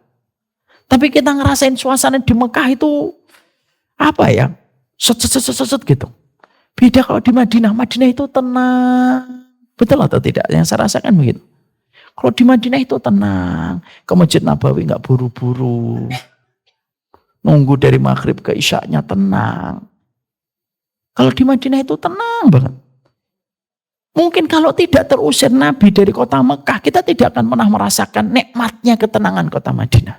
[SPEAKER 1] Tapi kita ngerasain suasana di Mekah itu apa ya? Set gitu. Beda kalau di Madinah. Madinah itu tenang. Betul atau tidak? Yang saya rasakan begitu. Kalau di Madinah itu tenang. Ke Masjid Nabawi nggak buru-buru. Nunggu dari maghrib ke isyaknya tenang. Kalau di Madinah itu tenang banget. Mungkin kalau tidak terusir Nabi dari kota Mekah, kita tidak akan pernah merasakan nikmatnya ketenangan kota Madinah.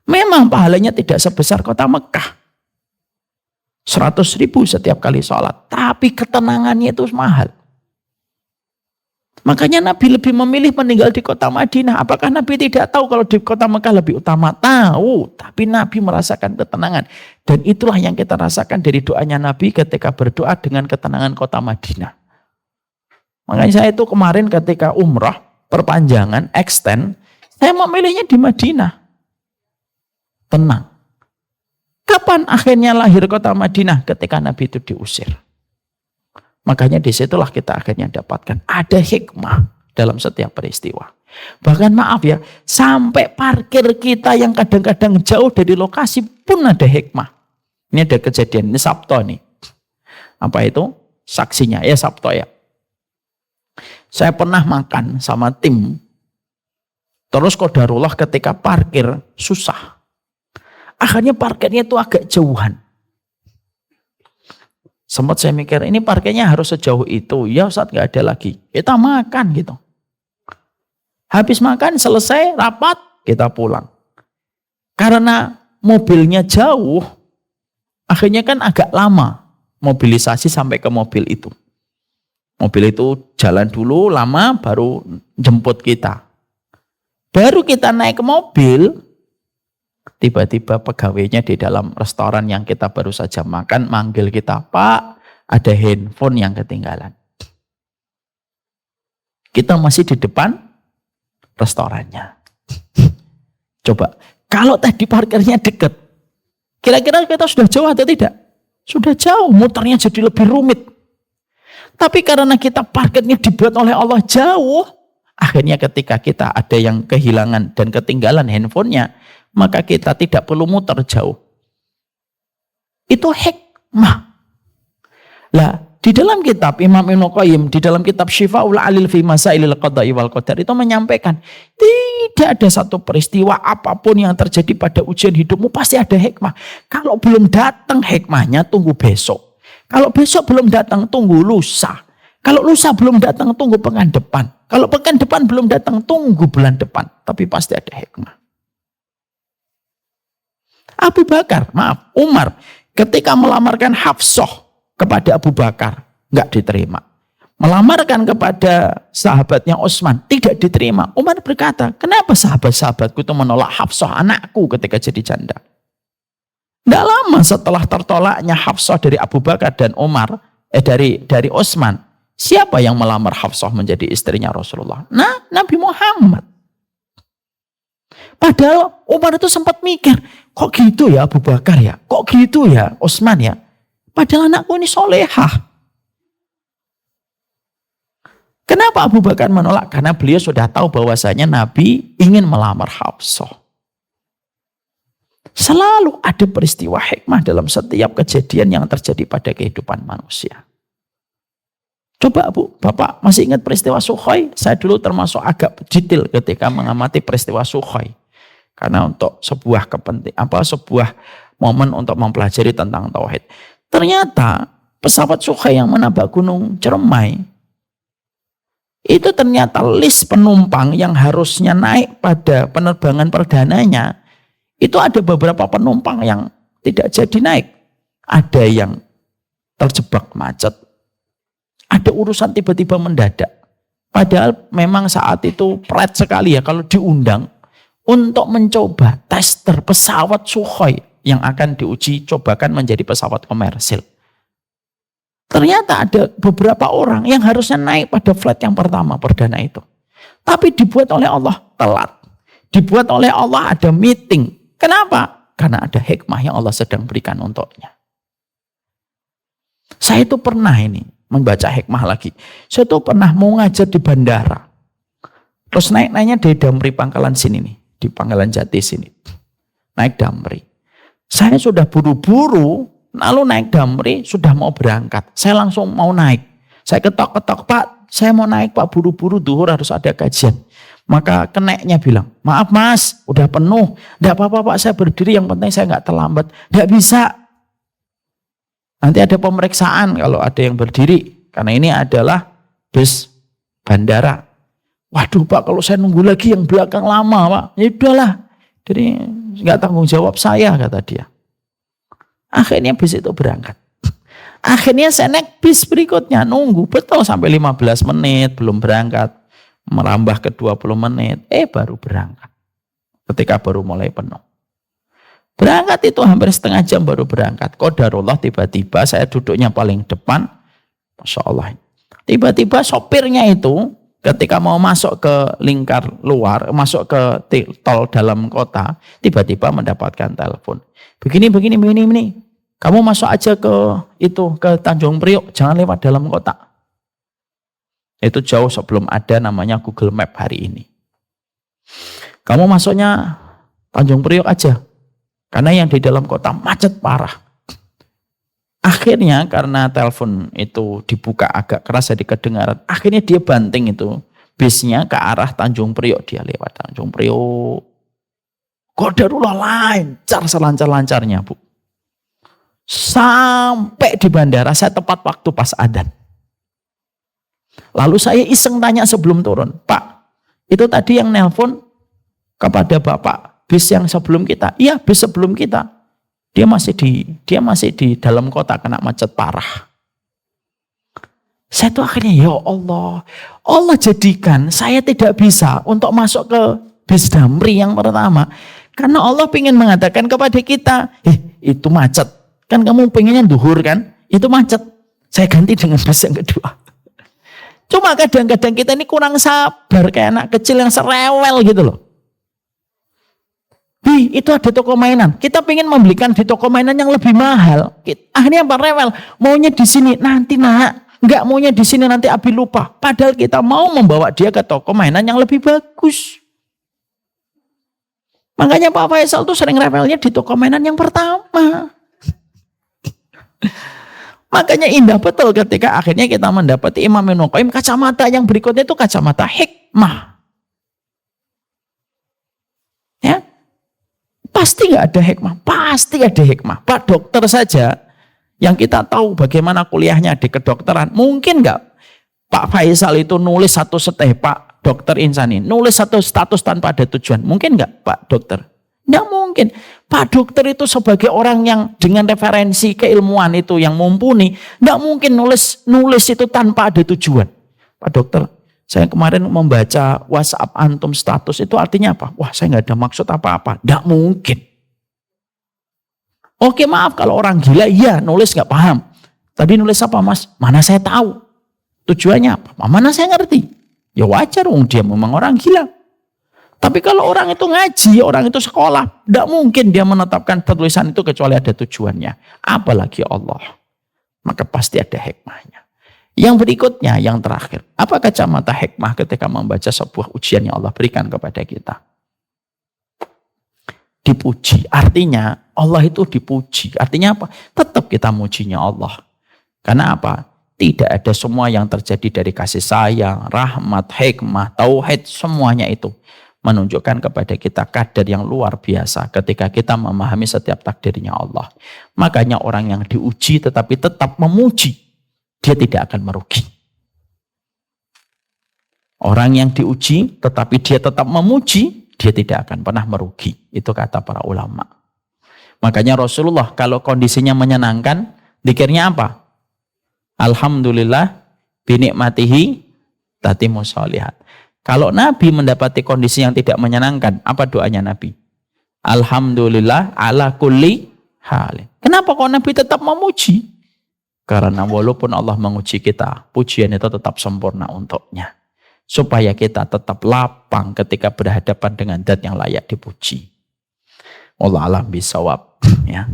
[SPEAKER 1] Memang pahalanya tidak sebesar kota Mekah. 100.000 setiap kali sholat. Tapi ketenangannya itu mahal. Makanya Nabi lebih memilih meninggal di kota Madinah. Apakah Nabi tidak tahu kalau di kota Mekah lebih utama? Tahu. Tapi Nabi merasakan ketenangan. Dan itulah yang kita rasakan dari doanya Nabi ketika berdoa dengan ketenangan kota Madinah. Makanya saya itu kemarin ketika umrah, perpanjangan, extend, saya memilihnya di Madinah. Tenang. Kapan akhirnya lahir kota Madinah? Ketika Nabi itu diusir. Makanya disitulah kita akhirnya dapatkan ada hikmah dalam setiap peristiwa. Bahkan maaf ya, sampai parkir kita yang kadang-kadang jauh dari lokasi pun ada hikmah. Ini ada kejadian, ini Sabtu nih. Apa itu? Saksinya, ya Sabtu ya. Saya pernah makan sama tim. Terus qadarullah ketika parkir susah. Akhirnya parkirnya itu agak jauhan. Sempat saya mikir, ini parkirnya harus sejauh itu. Ya Ustaz, gak ada lagi. Kita makan gitu. Habis makan, selesai, rapat, kita pulang. Karena mobilnya jauh, akhirnya kan agak lama mobilisasi sampai ke mobil itu. Mobil itu jalan dulu, lama, baru jemput kita. Baru kita naik ke mobil, tiba-tiba pegawainya di dalam restoran yang kita baru saja makan manggil kita, Pak, ada handphone yang ketinggalan. Kita masih di depan restorannya. Coba, kalau tadi parkirnya dekat, kira-kira kita sudah jauh atau tidak? Sudah jauh, muternya jadi lebih rumit. Tapi karena kita parkirnya dibuat oleh Allah jauh, akhirnya ketika kita ada yang kehilangan dan ketinggalan handphonenya, maka kita tidak perlu muter jauh. Itu hikmah. Lah, di dalam kitab Imam Ibnu Qayyim, di dalam kitab Syifa'ul Alil fi Masailil Qada'i wal Qadar itu menyampaikan, tidak ada satu peristiwa apapun yang terjadi pada ujian hidupmu pasti ada hikmah. Kalau belum datang hikmahnya, tunggu besok. Kalau besok belum datang, tunggu lusa. Kalau lusa belum datang, tunggu pekan depan. Kalau pekan depan belum datang, tunggu bulan depan. Tapi pasti ada hikmah. Umar, ketika melamarkan Hafsah kepada Abu Bakar, nggak diterima. Melamarkan kepada sahabatnya Utsman, tidak diterima. Umar berkata, kenapa sahabat-sahabatku itu menolak Hafsah anakku ketika jadi janda? Nggak lama setelah tertolaknya Hafsah dari Abu Bakar dan Umar, dari Utsman, siapa yang melamar Hafsah menjadi istrinya Rasulullah? Nah, Nabi Muhammad. Padahal Umar itu sempat mikir, kok gitu ya Abu Bakar ya? Kok gitu ya Utsman ya? Padahal anakku ini solehah. Kenapa Abu Bakar menolak? Karena beliau sudah tahu bahwasanya Nabi ingin melamar Hafsah. Selalu ada peristiwa hikmah dalam setiap kejadian yang terjadi pada kehidupan manusia. Coba Bu, Bapak masih ingat peristiwa Sukhoi? Saya dulu termasuk agak detail ketika mengamati peristiwa Sukhoi. Karena untuk sebuah sebuah momen untuk mempelajari tentang tauhid. Ternyata pesawat Sukhoi yang menabrak gunung Ciremai, itu ternyata list penumpang yang harusnya naik pada penerbangan perdananya, itu ada beberapa penumpang yang tidak jadi naik. Ada yang terjebak macet. Ada urusan tiba-tiba mendadak. Padahal memang saat itu pret sekali ya kalau diundang untuk mencoba tester pesawat Sukhoi yang akan diuji cobakan menjadi pesawat komersil. Ternyata ada beberapa orang yang harusnya naik pada flight yang pertama perdana itu. Tapi dibuat oleh Allah telat. Dibuat oleh Allah ada meeting. Kenapa? Karena ada hikmah yang Allah sedang berikan untuknya. Saya itu pernah ini membaca hikmah lagi. Saya itu pernah mau ngajar di bandara. Terus naik-naiknya dari Damri Pangkalan sini nih. Di Pangkalan Jati sini. Naik Damri. Saya sudah buru-buru. Lalu naik Damri sudah mau berangkat. Saya langsung mau naik. Saya ketok-ketok, Pak, saya mau naik Pak, buru-buru duhur harus ada kajian. Maka keneknya bilang, maaf Mas, udah penuh. Tidak apa-apa Pak, saya berdiri, yang penting saya nggak terlambat. Tidak bisa. Nanti ada pemeriksaan kalau ada yang berdiri. Karena ini adalah bus bandara. Waduh Pak, kalau saya nunggu lagi yang belakang lama Pak. Ya udahlah. Jadi nggak tanggung jawab saya, kata dia. Akhirnya bis itu berangkat. Akhirnya saya naik bis berikutnya. Nunggu betul sampai 15 menit belum berangkat. Merambah ke 20 menit. Baru berangkat. Ketika baru mulai penuh. Berangkat itu hampir setengah jam baru berangkat. Qadarullah tiba-tiba saya duduknya paling depan. Masya Allah. Tiba-tiba sopirnya itu ketika mau masuk ke lingkar luar, masuk ke tol dalam kota, tiba-tiba mendapatkan telepon. Begini. Kamu masuk aja ke Tanjung Priok, jangan lewat dalam kota. Itu jauh sebelum ada namanya Google Map hari ini. Kamu masuknya Tanjung Priok aja. Karena yang di dalam kota macet parah. Akhirnya karena telepon itu dibuka agak keras jadi kedengaran. Akhirnya dia banting itu bisnya ke arah Tanjung Priok. Dia lewat Tanjung Priok. Qadarullah lancar selancar-lancarnya Bu. Sampai di bandara saya tepat waktu pas adzan. Lalu saya iseng tanya sebelum turun, Pak, itu tadi yang nelpon kepada Bapak bis yang sebelum kita? Iya, bis sebelum kita. Dia masih di dalam kota kena macet parah. Saya tuh akhirnya ya Allah jadikan saya tidak bisa untuk masuk ke bis Damri yang pertama. Karena Allah ingin mengatakan kepada kita, itu macet. Kan kamu pengennya duhur kan? Itu macet. Saya ganti dengan bis yang kedua. Cuma kadang-kadang kita ini kurang sabar kayak anak kecil yang serewel gitu loh. Itu ada toko mainan. Kita pengen membelikan di toko mainan yang lebih mahal. Akhirnya apa rewel? Maunya di sini nanti nak. Enggak maunya di sini nanti Abi lupa. Padahal kita mau membawa dia ke toko mainan yang lebih bagus. Makanya Pak Faisal tuh sering rewelnya di toko mainan yang pertama. Makanya indah betul ketika akhirnya kita mendapati Imam Ibnu Qayyim kacamata yang berikutnya itu kacamata hikmah. Ya, pasti nggak ada hikmah, pasti ada hikmah. Pak dokter saja yang kita tahu bagaimana kuliahnya di kedokteran, mungkin nggak Pak Faisal itu nulis satu Pak Dokter Insani, nulis satu status tanpa ada tujuan, mungkin nggak Pak Dokter? Nggak mungkin. Pak dokter itu sebagai orang yang dengan referensi keilmuan itu yang mumpuni, nggak mungkin nulis itu tanpa ada tujuan. Pak dokter, saya kemarin membaca WhatsApp antum status itu artinya apa? Wah, saya nggak ada maksud apa-apa. Nggak mungkin. Oke, maaf kalau orang gila, iya nulis nggak paham. Tapi nulis apa Mas? Mana saya tahu. Tujuannya apa? Mana saya ngerti. Ya wajar, dia memang orang gila. Tapi kalau orang itu ngaji, orang itu sekolah, tidak mungkin dia menetapkan tulisan itu kecuali ada tujuannya. Apalagi Allah. Maka pasti ada hikmahnya. Yang berikutnya, yang terakhir. Apa kacamata hikmah ketika membaca sebuah ujian yang Allah berikan kepada kita? Dipuji. Artinya Allah itu dipuji. Artinya apa? Tetap kita mujinya Allah. Karena apa? Tidak ada semua yang terjadi dari kasih sayang, rahmat, hikmah, tauhid, semuanya itu menunjukkan kepada kita kadar yang luar biasa ketika kita memahami setiap takdirnya Allah. Makanya orang yang diuji tetapi tetap memuji, dia tidak akan merugi. Orang yang diuji tetapi dia tetap memuji, dia tidak akan pernah merugi. Itu kata para ulama. Makanya Rasulullah kalau kondisinya menyenangkan, zikirnya apa? Alhamdulillah binikmatihi tatimmus sholihat. Kalau Nabi mendapati kondisi yang tidak menyenangkan, apa doanya Nabi? Alhamdulillah ala kulli halin. Kenapa kok Nabi tetap memuji? Karena walaupun Allah menguji kita, pujian itu tetap sempurna untuknya. Supaya kita tetap lapang ketika berhadapan dengan zat yang layak dipuji. Wallahu a'lam bishawab. Ya.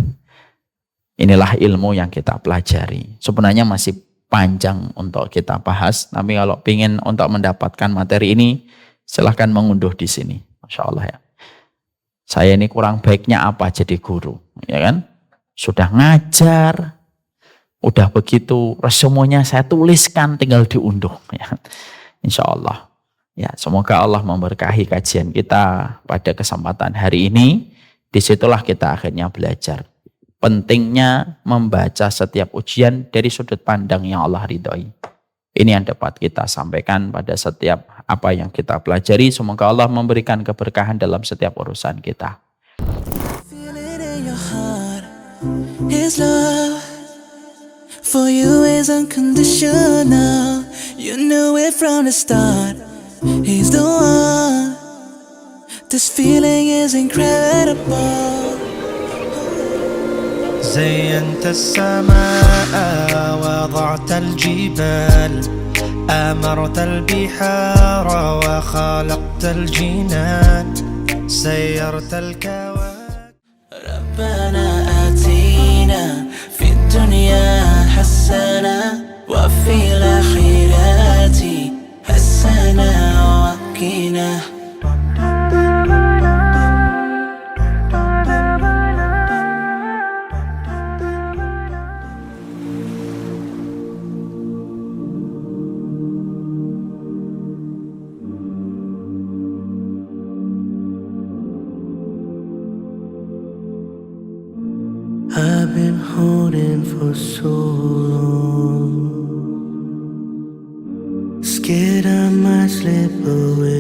[SPEAKER 1] Inilah ilmu yang kita pelajari. Sebenarnya masih panjang untuk kita bahas. Tapi kalau ingin untuk mendapatkan materi ini, silahkan mengunduh di sini. Masya Allah ya. Saya ini kurang baiknya apa jadi guru, ya kan? Sudah ngajar, udah begitu resumonya saya tuliskan, tinggal diunduh. Ya. Insya Allah. Ya, semoga Allah memberkahi kajian kita pada kesempatan hari ini. Disitulah kita akhirnya belajar. Pentingnya membaca setiap ujian dari sudut pandang yang Allah ridhoi. Ini yang dapat kita sampaikan pada setiap apa yang kita pelajari. Semoga Allah memberikan keberkahan dalam setiap urusan kita.
[SPEAKER 2] Feel it in your heart. His love for you is unconditional. You knew it from the start. He's the one. This feeling is incredible.
[SPEAKER 3] زينت السماء وضعت الجبال أمرت البحار وخلقت الجنان سيرت الكواكب
[SPEAKER 2] ربنا آتينا في الدنيا حسنة وفي الآخرة حسنة وقنا I've been holding for so long, scared I might slip away.